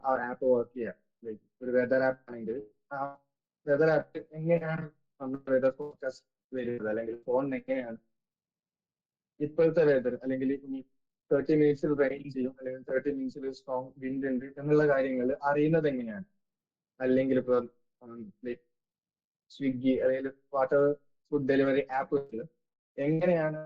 ആ app work ചെയ്യുക. Like ഒരു വെതർ ആപ്പ് ആണെങ്കിൽ ആ വെതർ ആപ്പ് എങ്ങനെയാണ് നമ്മൾ വെതർ ഫോർകാസ്റ്റ് വരുന്നത്, അല്ലെങ്കിൽ ഫോണിന് എങ്ങനെയാണ് ഇപ്പോഴത്തെ വെതർ, അല്ലെങ്കിൽ ഇനി 30 മിനിറ്റ്സിൽ റെയിൻ ചെയ്യും അല്ലെങ്കിൽ 30 മിനിറ്റ്സിൽ സ്ട്രോങ് വിൻഡ് ഉണ്ട് എന്നുള്ള കാര്യങ്ങൾ അറിയുന്നത് എങ്ങനെയാണ്. അല്ലെങ്കിൽ ഇപ്പോൾ സ്വിഗ്ഗി അല്ലെങ്കിൽ വാട്ടർ ഫുഡ് ഡെലിവറി ആപ്പുകൾ എങ്ങനെയാണ്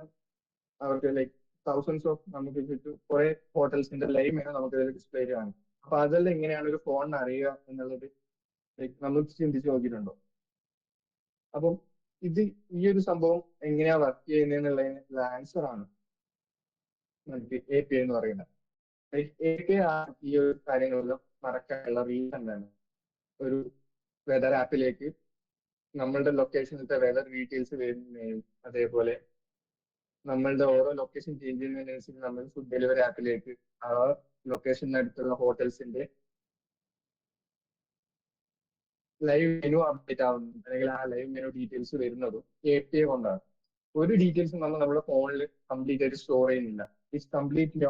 അവർക്ക് ലൈക്ക് തൗസൻഡ്സ് ഓഫ് നമുക്ക് ചുറ്റും കുറെ ഹോട്ടൽസിന്റെ ലൈവ് മെനു നമുക്ക് ഡിസ്പ്ലേ കാണും. അപ്പൊ അതെല്ലാം എങ്ങനെയാണ് ഒരു ഫോണിന് അറിയുക എന്നുള്ളത് ലൈക്ക് നമ്മൾ ചിന്തിച്ച് നോക്കിയിട്ടുണ്ടോ? അപ്പം ഇത് ഈ ഒരു സംഭവം എങ്ങനെയാ വർക്ക് ചെയ്യുന്നതിനുള്ളതിന് ആൻസർ ആണ് നമുക്ക് API എന്ന് പറയുന്നത്. API ആണ് ഈ ഒരു കാര്യങ്ങളെല്ലാം നടക്കാനുള്ള റീസൺ എന്താണ്? ഒരു വെതർ ആപ്പിലേക്ക് നമ്മളുടെ ലൊക്കേഷനിലത്തെ വെതർ ഡീറ്റെയിൽസ് വരുന്നതിനും അതേപോലെ നമ്മളുടെ ഓരോ ലൊക്കേഷൻ ചേഞ്ച് ചെയ്യുന്നതിനനുസരിച്ച് നമ്മൾ ഫുഡ് ഡെലിവറി ആപ്പിലേക്ക് ആ ലൊക്കേഷനടുത്തുള്ള ഹോട്ടൽസിന്റെ ലൈവ് മെനു അപ്ഡേറ്റ് ആവുന്നതും അല്ലെങ്കിൽ ആ ലൈവ് മെനു ഡീറ്റെയിൽസ് വരുന്നതും API കൊണ്ടാണ്. ഒരു ഡീറ്റെയിൽസും നമ്മൾ നമ്മുടെ ഫോണിൽ കംപ്ലീറ്റ് ആയിട്ട് സ്റ്റോർ ചെയ്യുന്നില്ല. ഇറ്റ്സ് കംപ്ലീറ്റ്ലി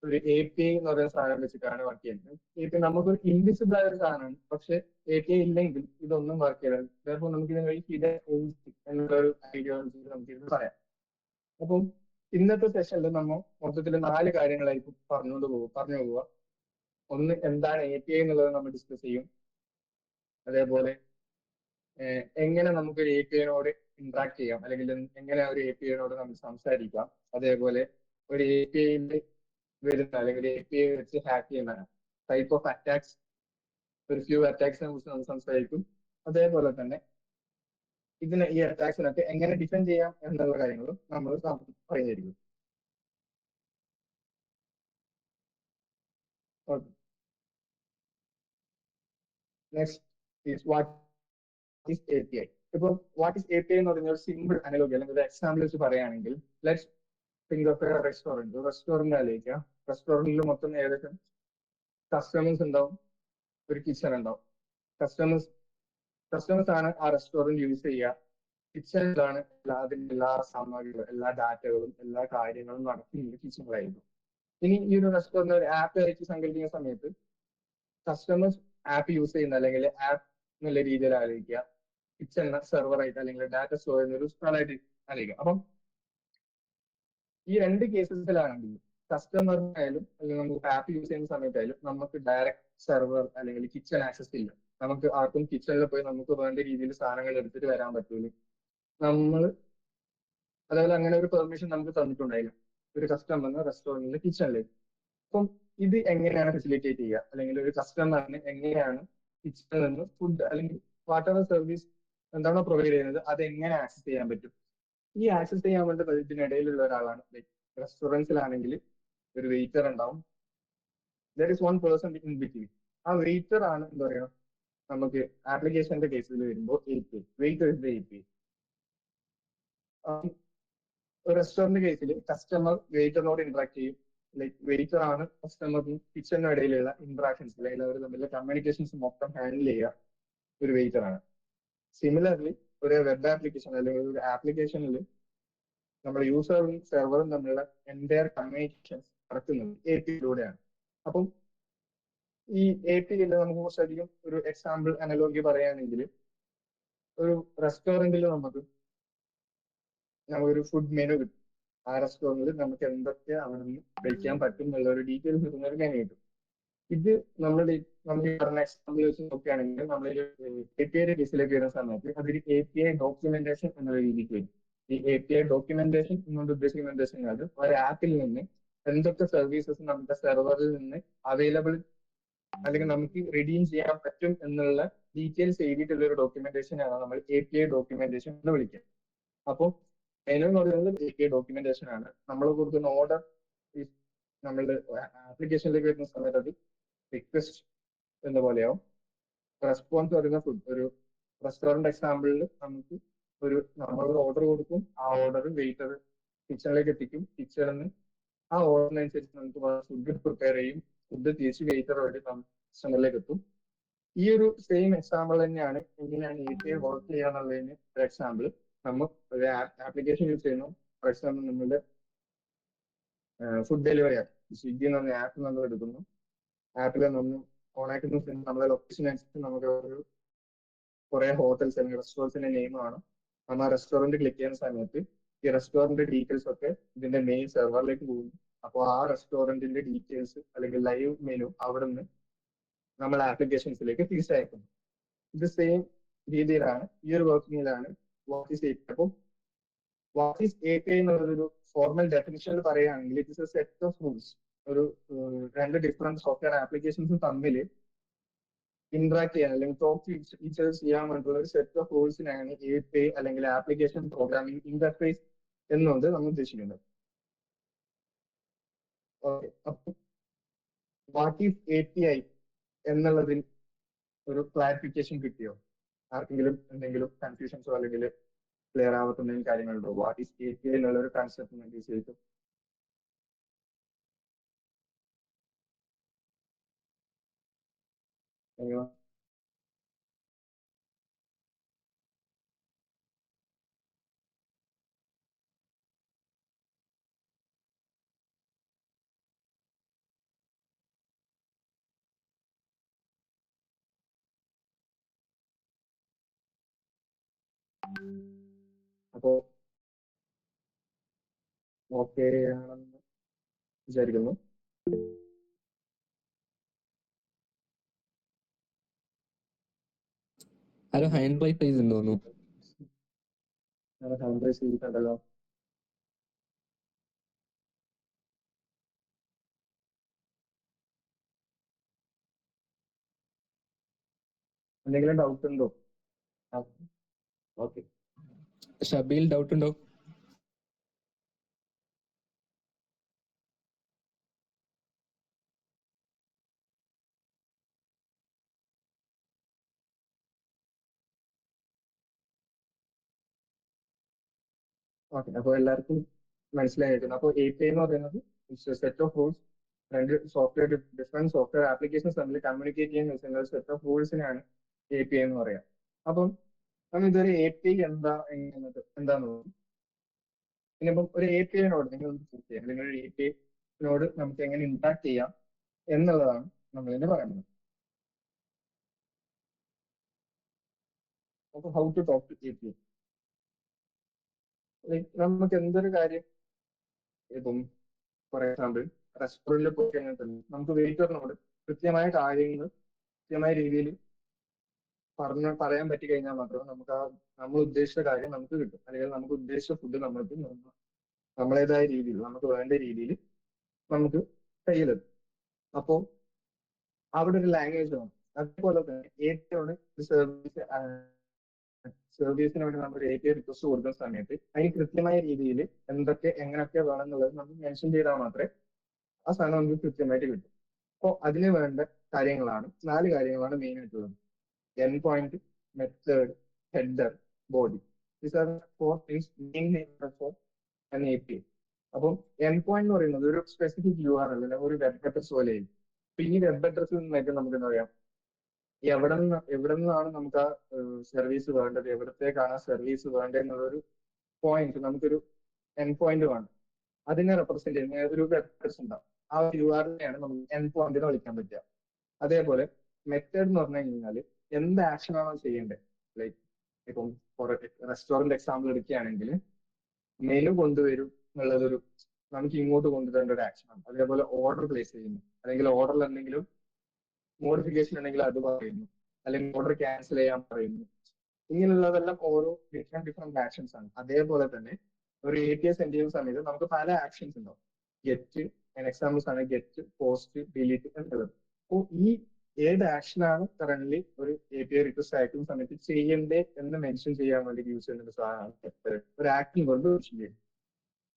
ഒരു API എന്ന് പറയുന്ന സാധനം വെച്ചിട്ടാണ് വർക്ക് ചെയ്യുന്നത്. API നമുക്കൊരു ഇൻവിസിബിൾ ആയ ഒരു സാധനമാണ്, പക്ഷെ API ഇല്ലെങ്കിൽ ഇതൊന്നും വർക്ക് ചെയ്യില്ല. ചിലപ്പോൾ നമുക്ക് ഇതിന് വഴി എന്നുള്ള ഒരു ഐഡിയ നമുക്ക് ഇത് പറയാം. അപ്പം ഇന്നത്തെ സെഷനിൽ നമ്മൾ മൊത്തത്തിൽ 4 കാര്യങ്ങളായിരിക്കും പറഞ്ഞു പോവുക. ഒന്ന്, എന്താണ് API എന്നുള്ളത് നമ്മൾ ഡിസ്കസ് ചെയ്യും. അതേപോലെ എങ്ങനെ നമുക്ക് ഒരു APIനോട് ഇന്ററാക്ട് ചെയ്യാം, അല്ലെങ്കിൽ എങ്ങനെ ഒരു APIനോട് നമ്മൾ സംസാരിക്കാം. അതേപോലെ ഒരു APIയിൽ വരുന്ന അല്ലെങ്കിൽ API വെച്ച് ഹാക്ക് ചെയ്യുന്ന ടൈപ്പ് ഓഫ് അറ്റാക്സ്, ഒരു ഫ്യൂ അറ്റാക്സിനെ കുറിച്ച് നമ്മൾ സംസാരിക്കും. അതേപോലെ തന്നെ ഈ അറ്റാക്സിനൊക്കെ എങ്ങനെ ഡിഫെൻഡ് ചെയ്യാം എന്നുള്ള കാര്യങ്ങളും നമ്മൾ പറഞ്ഞിരിക്കും. Okay, next is what is API. ഇപ്പൊ വാട്ട് ഈസ് API എന്ന് പറഞ്ഞ ഒരു സിമ്പിൾ അനലോഗി അല്ലെങ്കിൽ ഒരു എക്സാമ്പിൾ വെച്ച് പറയുകയാണെങ്കിൽ, let's think of A restaurant ആലോചിക്കാം. റെസ്റ്റോറന്റിൽ മൊത്തം ഏകദേശം കസ്റ്റമേഴ്സ് ഉണ്ടാവും, ഒരു കിച്ചൺ ഉണ്ടാവും. കസ്റ്റമേഴ്സ് ആണ് ആ റെസ്റ്റോറന്റ് യൂസ് ചെയ്യുക. കിച്ചണിലാണ് അതിന്റെ എല്ലാ സാമഗ്രികളും, എല്ലാ ഡാറ്റകളും, എല്ലാ കാര്യങ്ങളും നടക്കുന്നത് കിച്ചണിലായിരിക്കും. ഇനി ഈ ഒരു റെസ്റ്റോറന്റ് ഒരു ആപ്പ് ആയിട്ട് സങ്കല്പിക്കുന്ന സമയത്ത് കസ്റ്റമേഴ്സ് ആപ്പ് യൂസ് ചെയ്യുന്ന അല്ലെങ്കിൽ ആപ്പ് എന്നുള്ള രീതിയിൽ ആലോചിക്കുക. കിച്ചണിനെ സെർവറായിട്ട് അല്ലെങ്കിൽ ഡാറ്റ സ്റ്റോർ ചെയ്യുന്ന ഒരു സ്ഥലമായിട്ട് ആലോചിക്കുക. അപ്പം ഈ 2 കേസസിലാണെങ്കിൽ കസ്റ്റമറിനായാലും അല്ലെങ്കിൽ നമുക്ക് ആപ്പ് യൂസ് ചെയ്യുന്ന സമയത്തായാലും നമുക്ക് ഡയറക്റ്റ് സെർവർ അല്ലെങ്കിൽ കിച്ചൺ ആക്സസ് ഇല്ല. നമുക്ക് ആർക്കും കിച്ചണിൽ പോയി നമുക്ക് വേണ്ട രീതിയിൽ സാധനങ്ങൾ എടുത്തിട്ട് വരാൻ പറ്റൂല. നമ്മൾ അതേപോലെ അങ്ങനെ ഒരു പെർമിഷൻ നമുക്ക് തന്നിട്ടുണ്ടായില്ല ഒരു കസ്റ്റമറിന് റെസ്റ്റോറന്റിന്റെ കിച്ചണിലേക്ക്. അപ്പം ഇത് എങ്ങനെയാണ് ഫെസിലിറ്റേറ്റ് ചെയ്യുക, അല്ലെങ്കിൽ ഒരു കസ്റ്റമറിന് എങ്ങനെയാണ് കിച്ചണിൽ നിന്ന് ഫുഡ് അല്ലെങ്കിൽ വാട്ട് എവർ സർവീസ് എന്താണോ പ്രൊവൈഡ് ചെയ്യുന്നത് അത് എങ്ങനെ ആക്സസ് ചെയ്യാൻ പറ്റും? ഈ ആക്സസ് ചെയ്യാൻ വേണ്ട ഇതിനിടയിലുള്ള ഒരാളാണ്. ലൈക്ക് റെസ്റ്റോറൻറ്റ്സിലാണെങ്കിൽ ഒരു വെയിറ്റർ ഉണ്ടാവും. There is one person in between. ആ വെയിറ്റർ ആണ് എന്താ പറയുക, നമുക്ക് ആപ്ലിക്കേഷന്റെ കേസിൽ വരുമ്പോൾ API, waiter is the API. Restaurant കേസിൽ കസ്റ്റമർ വെയിറ്ററിനോട് ഇന്ററാക്ട് ചെയ്യും. ലൈക്ക് വെയിറ്റർ ആണ് കസ്റ്റമറിനും കിച്ചണിനും ഇടയിലുള്ള ഇന്ററാക്ഷൻസ് അല്ലെങ്കിൽ അവർ തമ്മിലുള്ള കമ്മ്യൂണിക്കേഷൻസ് മൊത്തം ഹാൻഡിൽ ചെയ്യുക ഒരു വെയിറ്റർ ആണ്. സിമിലർലി ഒരു വെബ് ആപ്ലിക്കേഷൻ അല്ലെങ്കിൽ ഒരു ആപ്ലിക്കേഷനിൽ നമ്മുടെ യൂസറും സെർവറും തമ്മിലുള്ള എൻറ്റയർ കമ്മ്യൂണിക്കേഷൻസ് നടക്കുന്നത് APIയിലൂടെയാണ്. അപ്പം ഈ APIയിൽ നമുക്ക് കുറച്ചധികം ഒരു എക്സാമ്പിൾ അനലോഗി പറയുകയാണെങ്കിൽ, ഒരു റെസ്റ്റോറന്റിൽ നമുക്കൊരു ഫുഡ് മെനു കിട്ടും. ആ റെസ്റ്റോറന്റിൽ നമുക്ക് എന്തൊക്കെ അവിടെ നിന്ന് കഴിക്കാൻ പറ്റും എന്നുള്ള ഒരു ഡീറ്റെയിൽസ് കിട്ടുന്ന ഒരു മെനു കിട്ടും. ഇത് നമ്മൾ ഈ പറഞ്ഞ എക്സാമ്പിൾ വെച്ച് നോക്കുകയാണെങ്കിൽ നമ്മൾ APIയുടെ കേസിലേക്ക് വരുന്ന സമയത്ത് അതൊരു API ഡോക്യുമെന്റേഷൻ എന്നുള്ള രീതിക്ക് വരും. ഈ API ഡോക്യുമെന്റേഷൻ എന്നുകൊണ്ട് ഉദ്ദേശിക്കുന്ന എന്താ വെച്ചാൽ ഒരു ആപ്പിൽ നിന്ന് എന്തൊക്കെ സർവീസസ് നമ്മുടെ സെർവറിൽ നിന്ന് അവൈലബിൾ അല്ലെങ്കിൽ നമുക്ക് റിഡീം ചെയ്യാൻ പറ്റും എന്നുള്ള ഡീറ്റെയിൽസ് എഴുതിയിട്ടുള്ള ഒരു ഡോക്യുമെന്റേഷൻ ആണ് നമ്മൾ API ഡോക്യുമെന്റേഷൻ എന്ന് വിളിക്കുക. അപ്പോൾ മെനു എന്ന് പറയുന്നത് API ഡോക്യുമെന്റേഷൻ ആണ്. നമ്മൾ കൊടുക്കുന്ന ഓർഡർ നമ്മളുടെ ആപ്ലിക്കേഷനിലേക്ക് വരുന്ന സമയത്ത് അത് റിക്വസ്റ്റ് എന്ന പോലെയാവും. റെസ്പോൺസ് പറയുന്ന ഫുഡ്, ഒരു റെസ്റ്റോറന്റ് എക്സാമ്പിളിൽ നമുക്ക് നമ്മളൊരു ഓർഡർ കൊടുക്കും, ആ ഓർഡർ വെയിറ്റർ കിച്ചണിലേക്ക് എത്തിക്കും. കിച്ചണിൽ നിന്ന് ആ ഓർഡറിനനുസരിച്ച് നമുക്ക് ഫുഡ് പ്രിപ്പയർ ചെയ്യും. ഫുഡ് തിരിച്ച് വെയിറ്റർ വഴി കസ്റ്റമറിലേക്ക് എത്തും. ഈ ഒരു സെയിം എക്സാമ്പിൾ തന്നെയാണ് എങ്ങനെയാണ് API വർക്ക് ചെയ്യുക എന്നുള്ളതിന് ഒരു എക്സാമ്പിൾ. നമ്മൾ ഒരു ആപ്ലിക്കേഷൻ യൂസ് ചെയ്യുന്നു. ഫോർ എക്സാമ്പിൾ നമ്മുടെ ഫുഡ് ഡെലിവറി ആണ്. സ്വിഗ്ഗി എന്ന് പറഞ്ഞ ആപ്പ് നമ്മൾ എടുക്കുന്നു. ആപ്പിൽ നമ്മൾ ഓണാക്കുന്ന നമ്മളെ ലൊക്കേഷൻ അനുസരിച്ച് നമുക്ക് ഒരു കുറെ ഹോട്ടൽസ് അല്ലെങ്കിൽ റെസ്റ്റോറൻറ്റ്സിന്റെ നെയിം കാണും. നമ്മൾ ആ റെസ്റ്റോറന്റ് ക്ലിക്ക് ചെയ്യുന്ന സമയത്ത് ഈ റെസ്റ്റോറന്റ് ഡീറ്റെയിൽസ് ഒക്കെ ഇതിന്റെ മെയിൻ സെർവറിലേക്ക് പോകുന്നു. അപ്പോൾ ആ റെസ്റ്റോറന്റിന്റെ ഡീറ്റെയിൽസ് അല്ലെങ്കിൽ ലൈവ് മെനു അവിടെ നിന്ന് നമ്മൾ ആപ്ലിക്കേഷൻസിലേക്ക് തിരിച്ചയക്കുന്നു. ഇത് സെയിം രീതിയിലാണ് ഈ ഒരു വർക്കിങ്ങിലാണ് വാട്ട് ഈസ് API. അപ്പോൾ വാട്ട് ഈസ് API എന്നുള്ളൊരു ഫോർമൽ ഡെഫിനിഷനിൽ പറയുകയാണെങ്കിൽ it is A set of rules. ഒരു രണ്ട് ഡിഫറെന്റ് സോഫ്റ്റ്വെയർ ആപ്ലിക്കേഷൻസ് തമ്മിൽ ഇന്ററാക്ട് ചെയ്യാൻ അല്ലെങ്കിൽ ടോക്ക് ഫീച്ചേഴ്സ് ചെയ്യാൻ വേണ്ടിയുള്ള ഒരു സെറ്റ് ഓഫ് റൂൾസിനാണ് API അല്ലെങ്കിൽ ആപ്ലിക്കേഷൻ പ്രോഗ്രാമിംഗ് ഇന്റർഫേസ് എന്നുകൊണ്ട് നമ്മൾ ഉദ്ദേശിക്കുന്നത്. ഓക്കെ, അപ്പൊ വാട്ട് ഈസ് API എന്നുള്ളതിൽ ഒരു ക്ലാരിഫിക്കേഷൻ കിട്ടിയോ? ആർക്കെങ്കിലും എന്തെങ്കിലും കൺഫ്യൂഷൻസോ അല്ലെങ്കിൽ ക്ലിയർ ആവാത്ത എന്തെങ്കിലും കാര്യങ്ങളുണ്ടോ? വാട്ട് ഈസ് API എന്നുള്ള ഒരു കൺസെപ്റ്റ് ശരിക്കും? അപ്പോ ഓക്കെ ആണെന്ന് വിചാരിക്കുന്നു. ആരോ ഹാൻഡ് റൈസ് ചെയ്തെന്ന് തോന്നുന്നു. ഹാൻഡ് റൈസ് ചെയ്തിട്ടുണ്ടല്ലോ. എന്തെങ്കിലും ഡൗട്ട് ഉണ്ടോ? ഓക്കെ, ഷബീൽ ഡൗട്ട് ഉണ്ടോ? ഓക്കെ. അപ്പോൾ എല്ലാവർക്കും മനസ്സിലായിരിക്കുന്നു. അപ്പോൾ API എന്ന് പറയുന്നത് സെറ്റ് ഓഫ് റൂൾസ്. രണ്ട് ഡിഫറെന്റ് സോഫ്റ്റ്വെയർ ആപ്ലിക്കേഷൻസ് തമ്മിൽ കമ്മ്യൂണിക്കേറ്റ് ചെയ്യാൻ യൂസ് സെറ്റ് ഓഫ് റൂൾസിനാണ് API എന്ന് പറയാം. അപ്പം നമ്മൾ ഇതൊരു API എന്താന്ന് നോക്കും. പിന്നെ ഇപ്പം ഒരു API-നോട് നിങ്ങൾ ചൂസ് ചെയ്യാം, അല്ലെങ്കിൽ ഒരു API-നോട് നമുക്ക് എങ്ങനെ ഇന്ററാക്ട് ചെയ്യാം എന്നുള്ളതാണ് നമ്മൾ ഇന്ന് പറയുന്നത്. അപ്പോൾ how to talk to API. നമുക്ക് എന്തൊരു കാര്യം ഇപ്പം ഫോർ എക്സാമ്പിൾ റെസ്റ്റോറന്റിൽ പോയി കഴിഞ്ഞാൽ തന്നെ നമുക്ക് വെയിറ്ററിനോട് കൃത്യമായ കാര്യങ്ങൾ കൃത്യമായ രീതിയിൽ പറയാൻ പറ്റി കഴിഞ്ഞാൽ മാത്രമേ നമുക്ക് ആ നമ്മൾ ഉദ്ദേശിച്ച കാര്യം നമുക്ക് കിട്ടും, അല്ലെങ്കിൽ നമുക്ക് ഉദ്ദേശിച്ച ഫുഡ് നമ്മൾക്ക് നമ്മളേതായ രീതിയിൽ നമുക്ക് വേണ്ട രീതിയിൽ നമുക്ക് കയ്യിലെത്തും. അപ്പോൾ അവിടെ ഒരു ലാംഗ്വേജ് വേണം. അതേപോലെ തന്നെ ഏറ്റവും സർവീസിന് വേണ്ടി നമ്മൾ API റിക്വസ്റ്റ് കൊടുക്കുന്ന സമയത്ത് അതിന് കൃത്യമായ രീതിയിൽ എങ്ങനെയൊക്കെ വേണം എന്നുള്ളത് നമ്മൾ മെൻഷൻ ചെയ്താൽ മാത്രമേ ആ സാധനം നമുക്ക് കൃത്യമായിട്ട് കിട്ടും. അപ്പോൾ അതിന് വേണ്ട നാല് കാര്യങ്ങളാണ് മെയിൻ ആയിട്ടുള്ളത്. Endpoint, method, header, body. These are four things mainly for an API. അപ്പം എൻ പോയിന്റ് എന്ന് പറയുന്നത് ഒരു സ്പെസിഫിക് URL അല്ലെങ്കിൽ ഒരു വെബ് അഡ്രസ് പോലെയായിരിക്കും. അപ്പൊ ഈ വെബ് അഡ്രസ്സിൽ നിന്നൊക്കെ നമുക്ക് എന്താ പറയാം, എവിടെ നിന്നാണ് നമുക്ക് ആ സർവീസ് വേണ്ടത്, എവിടത്തേക്കാണ് ആ സർവീസ് വേണ്ടത് എന്നുള്ളൊരു പോയിന്റ്, നമുക്കൊരു എൻ പോയിന്റ് വേണം. അതിനെ റെപ്രസെന്റ് ചെയ്യുന്ന ഒരു വെബ് അഡ്രസ് ഉണ്ടാവും. ആ ഒരു URL-നെയാണ് നമുക്ക് എൻ പോയിന്റ് എന്ന് വിളിക്കാൻ പറ്റുക. അതേപോലെ മെത്തേഡ് എന്ന് പറഞ്ഞു കഴിഞ്ഞാൽ എന്ത് ആക്ഷൻ ആണോ ചെയ്യേണ്ടത്. ലൈക്ക് ഇപ്പം റെസ്റ്റോറന്റ് എക്സാമ്പിൾ എടുക്കുകയാണെങ്കിൽ മെനു കൊണ്ടുവരും എന്നുള്ളതൊരു നമുക്ക് ഇങ്ങോട്ട് കൊണ്ടുവരേണ്ട ഒരു ആക്ഷനാണ്. അതേപോലെ ഓർഡർ പ്ലേസ് ചെയ്യുന്നു, അല്ലെങ്കിൽ ഓർഡറിൽ എന്തെങ്കിലും മോഡിഫിക്കേഷൻ ഉണ്ടെങ്കിൽ അത് പറയുന്നു, അല്ലെങ്കിൽ ഓർഡർ ക്യാൻസൽ ചെയ്യാൻ പറയുന്നു. ഇങ്ങനെയുള്ളതെല്ലാം ഓരോ ഡിഫറെന്റ് ആക്ഷൻസ് ആണ്. അതേപോലെ തന്നെ ഒരു API സെൻഡ് ചെയ്യുന്ന സമയത്ത് നമുക്ക് പല ആക്ഷൻസ് ഉണ്ടാവും. ഗെറ്റ് എക്സാമ്പിൾസ് ആണ് ഗെറ്റ്, പോസ്റ്റ്, ഡിലീറ്റ് എന്നുള്ളത്. അപ്പോൾ ഈ ഏത് ആക്ഷനാണ് കറന്റ് ഒരു API റിക്വസ്റ്റ് അയക്കുന്ന സമയത്ത് ചെയ്യേണ്ടേ എന്ന് മെൻഷൻ ചെയ്യാൻ വേണ്ടി യൂസ് ചെയ്യുന്ന ഒരു സാധനമാണ് ഒരു ആക്ഷൻ കൊണ്ട് മെൻഷൻ ചെയ്യും.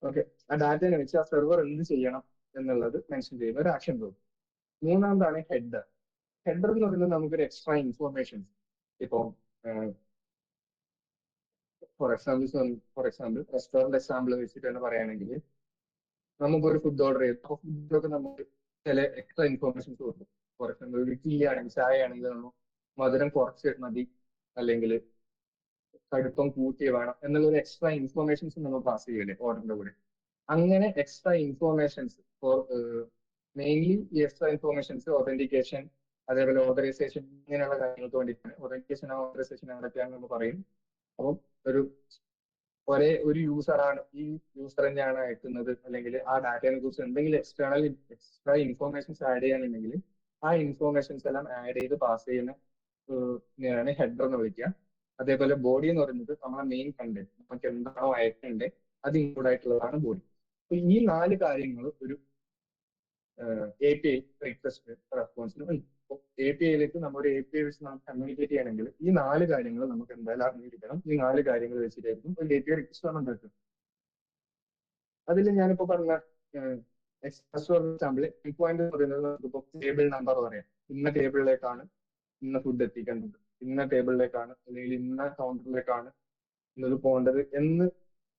ഓക്കെ, ആ ഡാറ്റയെ വെച്ച് ആ സെർവർ എന്ത് ചെയ്യണം എന്നുള്ളത് മെൻഷൻ ചെയ്യുന്ന ഒരു ആക്ഷൻ തോന്നും. മൂന്നാമതാണ് ഹെഡർ. ഹെഡർ എന്ന് പറയുന്നത് നമുക്കൊരു എക്സ്ട്രാ ഇൻഫോർമേഷൻസ്. ഇപ്പം ഫോർ എക്സാമ്പിൾ റെസ്റ്റോറന്റ് എക്സാമ്പിൾ വെച്ചിട്ട് തന്നെ പറയുകയാണെങ്കിൽ നമുക്കൊരു ഫുഡ് ഓർഡർ ചെയ്യും. അപ്പോൾ ഫുഡിലൊക്കെ നമുക്ക് ചില എക്സ്ട്രാ ഇൻഫോർമേഷൻസ് കൊടുക്കും. ഫോർ എക്സാമ്പിൾ ഒരു ടീ ആണെങ്കിൽ, ചായ ആണെങ്കിൽ നമ്മൾ മധുരം കുറച്ച് മതി, അല്ലെങ്കിൽ കടുപ്പം കൂട്ടി വേണം എന്നുള്ള എക്സ്ട്രാ ഇൻഫോർമേഷൻസ് നമ്മൾ പാസ് ചെയ്യല്ലേ ഓർഡറിന്റെ കൂടെ. അങ്ങനെ എക്സ്ട്രാ ഇൻഫോർമേഷൻസ് മെയിൻലി ഈ എക്സ്ട്രാ ഇൻഫോർമേഷൻസ് ഓതന്റിക്കേഷൻ അതേപോലെ ഓതറൈസേഷൻ ഇങ്ങനെയുള്ള കാര്യങ്ങൾക്ക് വേണ്ടിയിട്ടാണ്. ഓതന്റിക്കേഷൻ ഓതറൈസേഷൻ എന്തൊക്കെയാണെന്ന് നമ്മൾ പറയും. അപ്പം ഒരു ഒരു യൂസറാണ് ഈ യൂസർ തന്നെയാണ് അയക്കുന്നത്, അല്ലെങ്കിൽ ആ ഡാറ്റയെ കുറിച്ച് എന്തെങ്കിലും എക്സ്ട്രാ ഇൻഫോർമേഷൻസ് ആഡ് ചെയ്യാനുണ്ടെങ്കിൽ ആ ഇൻഫോർമേഷൻസ് എല്ലാം ആഡ് ചെയ്ത് പാസ് ചെയ്യുന്ന ഹെഡർ എന്ന് വിളിക്കുക. അതേപോലെ ബോഡി എന്ന് പറയുന്നത് നമ്മളെ മെയിൻ കണ്ടന്റ്, നമുക്ക് എന്താണോ അയക്കേണ്ടത് അത് ഇൻക്ലൂഡ് ആയിട്ടുള്ളതാണ് ബോഡി. അപ്പൊ ഈ 4 കാര്യങ്ങൾ ഒരു API റിക്വസ്റ്റ് റെസ്പോൺസിന് ഉണ്ട്. അപ്പോൾ APIയിലേക്ക് നമ്മുടെ API വെച്ച് നമുക്ക് കമ്മ്യൂണിക്കേറ്റ് ചെയ്യണമെങ്കിൽ ഈ 4 കാര്യങ്ങൾ നമുക്ക് എന്തായാലും അറിഞ്ഞിരിക്കണം. ഈ 4 കാര്യങ്ങൾ വെച്ചിട്ടായിരിക്കും ഒരു API റിക്വസ്റ്റ് ഉണ്ടാക്കുന്നത്. അതിൽ ഞാനിപ്പോ പറഞ്ഞ ഫോർ എക്സാമ്പിൾ പോയിന്റ് എന്ന് പറയുന്നത് നമുക്കിപ്പോൾ ടേബിൾ നമ്പർ പറയാം. ഇന്ന ടേബിളിലേക്കാണ് ഇന്ന ഫുഡ് എത്തിക്കേണ്ടത്, ഇന്ന ടേബിളിലേക്കാണ് അല്ലെങ്കിൽ ഇന്ന കൗണ്ടറിലേക്കാണ് ഇന്നത് പോകേണ്ടത് എന്ന്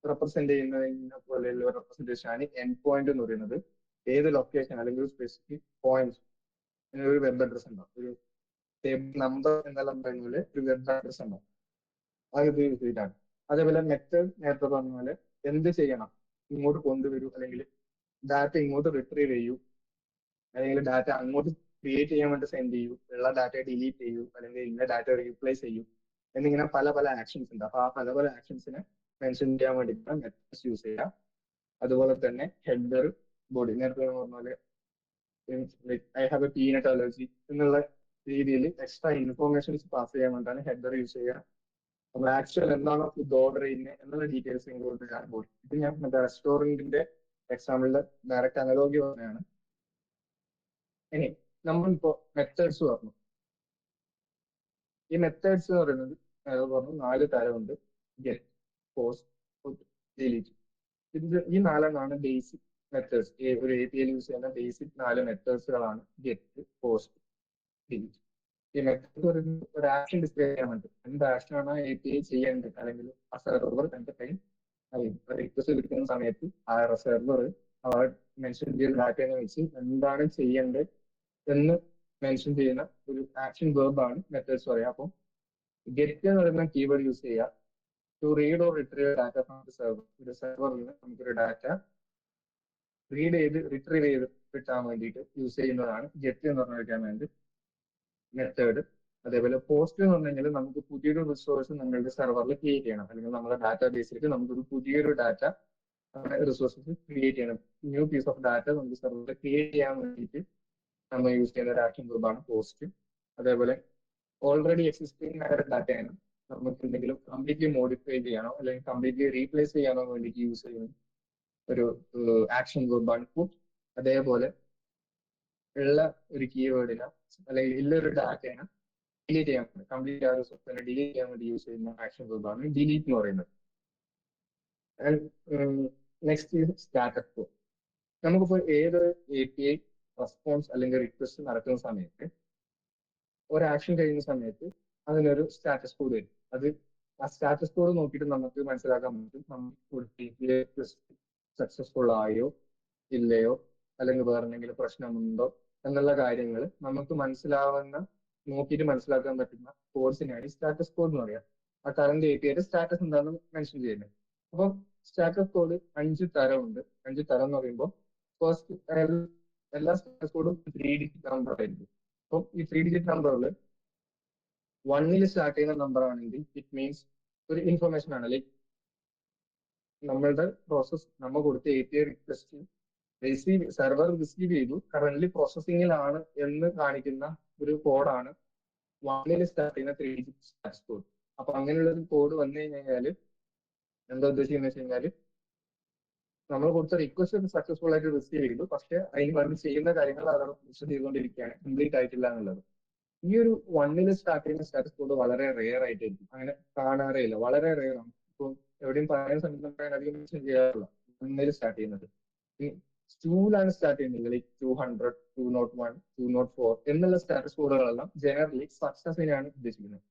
റെപ്രസെന്റ് ചെയ്യുന്ന പോലെയുള്ള റെപ്രസെന്റേഷൻ ആണ് എൻഡ് പോയിന്റ് എന്ന് പറയുന്നത്. ഏത് ലൊക്കേഷൻ അല്ലെങ്കിൽ ഒരു സ്പെസിഫിക് പോയിന്റ് ഒരു വെബ് അഡ്രസ് ഉണ്ടാവും, ഒരു ടേബിൾ നമ്പർ എന്നെല്ലാം പറയുന്ന പോലെ ഒരു വെബ് അഡ്രസ് ഉണ്ടാവും. അത് യൂസ് ചെയ്തിട്ടാണ്. അതേപോലെ മെത്തേഡ് നേരത്തെ പറഞ്ഞ പോലെ എന്ത് ചെയ്യണം, ഇങ്ങോട്ട് കൊണ്ടുവരൂ അല്ലെങ്കിൽ ഡാറ്റ ഇങ്ങോട്ട് റിട്രീവ് ചെയ്യൂ, അല്ലെങ്കിൽ ഡാറ്റ അങ്ങോട്ട് ക്രിയേറ്റ് ചെയ്യാൻ വേണ്ടി സെൻഡ് ചെയ്യൂ, ഉള്ള ഡാറ്റ ഡിലീറ്റ് ചെയ്യൂ, അല്ലെങ്കിൽ ഇന്ന ഡാറ്റ റീപ്ലേസ് ചെയ്യൂ എന്നിങ്ങനെ പല പല ആക്ഷൻസ് ഉണ്ട്. അപ്പൊ ആ പല പല ആക്ഷൻസിനെ മെൻഷൻ ചെയ്യാൻ വേണ്ടിയിട്ടാണ് മെത്തേഡ്സ് യൂസ് ചെയ്യുക. അതുപോലെ തന്നെ ഹെഡർ ബോഡി നേരത്തെ പറഞ്ഞ പോലെ I have A peanut allergy എന്നുള്ള രീതിയിൽ എക്സ്ട്രാ ഇൻഫോർമേഷൻസ് പാസ് ചെയ്യാൻ വേണ്ടിയിട്ടാണ് ഹെഡർ യൂസ് ചെയ്യുക. നമ്മൾ ആക്ച്വൽ എന്താണോ ഫുഡ് ഓർഡർ ചെയ്യുന്നത് എന്നുള്ള ഡീറ്റെയിൽസ് ഇൻക്ലൂഡ് ചെയ്യാൻ ബോഡി. ഇത് ഞാൻ റെസ്റ്റോറന്റിന്റെ എക്സാമ്പിളിന്റെ ഡയറക്റ്റ് അനലോഗി പറഞ്ഞതാണ്. ഇനി നമ്മളിപ്പോ മെത്തേഡ്സ് പറഞ്ഞു. ഈ മെത്തേഡ്സ് എന്ന് പറയുന്നത് പറഞ്ഞു 4 തരമുണ്ട്: ഗെറ്റ്, പോസ്റ്റ്, പുട്ട്, ഡിലീറ്റ്. ഈ 4 ബേസിക് മെത്തേഡ്സ്. ഒരു API യൂസ് ചെയ്യുന്ന ബേസിക് 4 മെത്തേഡ്സുകളാണ് ഗെറ്റ്, പോസ്റ്റ്, ഡിലീറ്റ്. ഈ മെത്തേഡ് പറയുന്നത് ഒരു ആക്ഷൻ ഡിസ്പ്ലേ ചെയ്യാൻ വേണ്ടി എന്ത് ആക്ഷനാണ് API ചെയ്യേണ്ടത്, അല്ലെങ്കിൽ ആ സെർവർ എന്റെ കയ്യിൽ റിക്വസ്റ്റ് കിട്ടുന്ന സമയത്ത് ആ സെർവർ മെൻഷൻ ചെയ്ത ഡാറ്റയെ വെച്ച് എന്താണ് ചെയ്യേണ്ടത് എന്ന് മെൻഷൻ ചെയ്യുന്ന ഒരു ആക്ഷൻ വെർബാണ് മെത്തേഡ്സ് പറയുക. അപ്പം ഗെറ്റ് എന്ന് പറയുന്ന കീവേഡ് യൂസ് ചെയ്യുക to read or retrieve data from the server. ഒരു സെർവറിൽ നിന്ന് നമുക്കൊരു ഡാറ്റ റീഡ് ചെയ്ത് റിട്രീവ് ചെയ്ത് കിട്ടാൻ വേണ്ടിയിട്ട് യൂസ് ചെയ്യുന്നതാണ് ഗെറ്റ് എന്ന് പറഞ്ഞ മെത്തേഡ്. അതേപോലെ പോസ്റ്റ് എന്ന് പറഞ്ഞു കഴിഞ്ഞാൽ നമുക്ക് പുതിയൊരു റിസോഴ്സ് നമ്മളുടെ സെർവറിൽ ക്രിയേറ്റ് ചെയ്യണം, അല്ലെങ്കിൽ നമ്മുടെ ഡാറ്റാ ബേസിലേക്ക് നമുക്കൊരു പുതിയൊരു ഡാറ്റ റിസോഴ്സസ് ക്രിയേറ്റ് ചെയ്യണം. ന്യൂ പീസ് ഓഫ് ഡാറ്റ നമുക്ക് സെർവറിൽ ക്രിയേറ്റ് ചെയ്യാൻ വേണ്ടിയിട്ട് നമ്മൾ യൂസ് ചെയ്യുന്ന ഒരു ആക്ഷൻ ഗ്രൂപ്പാണ് പോസ്റ്റ്. അതേപോലെ ഓൾറെഡി എക്സിസ്റ്റിംഗ് ആയ ഡാറ്റയാണ് നമുക്ക് എന്തെങ്കിലും കംപ്ലീറ്റ്ലി മോഡിഫൈ ചെയ്യാനോ അല്ലെങ്കിൽ കംപ്ലീറ്റ്ലി റീപ്ലേസ് ചെയ്യാനോ വേണ്ടിയിട്ട് യൂസ് ചെയ്യുന്ന ഒരു ആക്ഷൻ ഗ്രൂപ്പാണ് പുട്ട്. അതേപോലെ ഉള്ള ഒരു കീവേഡിനെ അല്ലെങ്കിൽ ഉള്ളൊരു ഡാറ്റയാണ് ഡിലീറ്റ് ചെയ്യാൻ വേണ്ടി, കംപ്ലീറ്റ് ആ റിസോഴ്സിനെ ഡിലീറ്റ് ചെയ്യാൻ വേണ്ടി യൂസ് ചെയ്യുന്ന ആക്ഷൻ ഗ്രൂപ്പാണ് ഡിലീറ്റ് എന്ന് പറയുന്നത്. Next status code. നമുക്കിപ്പോൾ ഏതൊരു API റെസ്പോൺസ് അല്ലെങ്കിൽ റിക്വസ്റ്റ് നടക്കുന്ന സമയത്ത് ഒരു ആക്ഷൻ കഴിയുന്ന സമയത്ത് അതിനൊരു സ്റ്റാറ്റസ് കോഡ് വരും. അത് ആ സ്റ്റാറ്റസ് കോഡ് നോക്കിയിട്ട് നമുക്ക് മനസ്സിലാക്കാൻ പറ്റും നമുക്ക് സക്സസ്ഫുൾ ആയോ ഇല്ലയോ, അല്ലെങ്കിൽ വേറെ എന്തെങ്കിലും പ്രശ്നമുണ്ടോ എന്നുള്ള കാര്യങ്ങൾ നമുക്ക് നോക്കിയിട്ട് മനസ്സിലാക്കാൻ പറ്റുന്ന കോഡ്സിനാണ് സ്റ്റാറ്റസ് കോഡ് എന്ന് പറയാം. ആ കറന്റ് APIയുടെ സ്റ്റാറ്റസ് എന്താണെന്ന് മെൻഷൻ ചെയ്യുന്നത്. അപ്പം സ്റ്റാറ്റസ് കോഡ് 5 തരമുണ്ട്. 5 തരം എന്ന് പറയുമ്പോൾ ഫസ്റ്റ് എല്ലാ സ്റ്റാറ്റസ് കോഡും 3 ഡിജിറ്റ് നമ്പർ ആയിരിക്കും. അപ്പം ഈ 3 ഡിജിറ്റ് നമ്പറിൽ 1 സ്റ്റാർട്ട് ചെയ്യുന്ന നമ്പർ ആണെങ്കിൽ ഇറ്റ് മീൻസ് ഒരു ഇൻഫർമേഷൻ ആണ്. ലൈക്ക് നമ്മളുടെ പ്രോസസ് നമ്മൾ കൊടുത്ത API റിക്വസ്റ്റ് സെർവർ റിസീവ് ചെയ്തു, കറന്റ് പ്രോസസ്സിംഗിലാണ് എന്ന് കാണിക്കുന്ന ഒരു കോഡാണ് 1 സ്റ്റാർട്ട് ചെയ്യുന്ന 3 ഡിജിറ്റ് സ്റ്റാറ്റസ് കോഡ്. അപ്പൊ അങ്ങനെയുള്ള ഒരു കോഡ് വന്നു കഴിഞ്ഞാൽ എന്താ ഉദ്ദേശിക്കുന്നത് വെച്ച് കഴിഞ്ഞാൽ നമ്മൾ കൊടുത്ത റിക്വസ്റ്റ് സക്സസ്ഫുൾ ആയിട്ട് റിസീവ് ചെയ്തു, പക്ഷെ അതിന് വേണ്ടി ചെയ്യുന്ന കാര്യങ്ങൾ അവിടെ ചെയ്തുകൊണ്ടിരിക്കുകയാണ്, കംപ്ലീറ്റ് ആയിട്ടില്ല എന്നുള്ളത്. ഈ ഒരു 1 സ്റ്റാർട്ട് ചെയ്യുന്ന സ്റ്റാറ്റസ് കോഡ് വളരെ റെയർ ആയിട്ടായിരിക്കും, അങ്ങനെ കാണാറേ ഇല്ല, വളരെ റെയർ ആണ്. ഇപ്പം എവിടെയും പറയുന്ന സമയത്ത് നമുക്ക് അധികം മെൻഷൻ ചെയ്യാറില്ല 1 സ്റ്റാർട്ട് ചെയ്യുന്നത്. 2 സ്റ്റാർട്ട് ചെയ്യുന്നത്, ലൈക്ക് 200, 201, 204 എന്നുള്ള സ്റ്റാറ്റസ് കോഡുകളെല്ലാം ജനറലി സക്സസിനെയാണ് ഉദ്ദേശിക്കുന്നത്.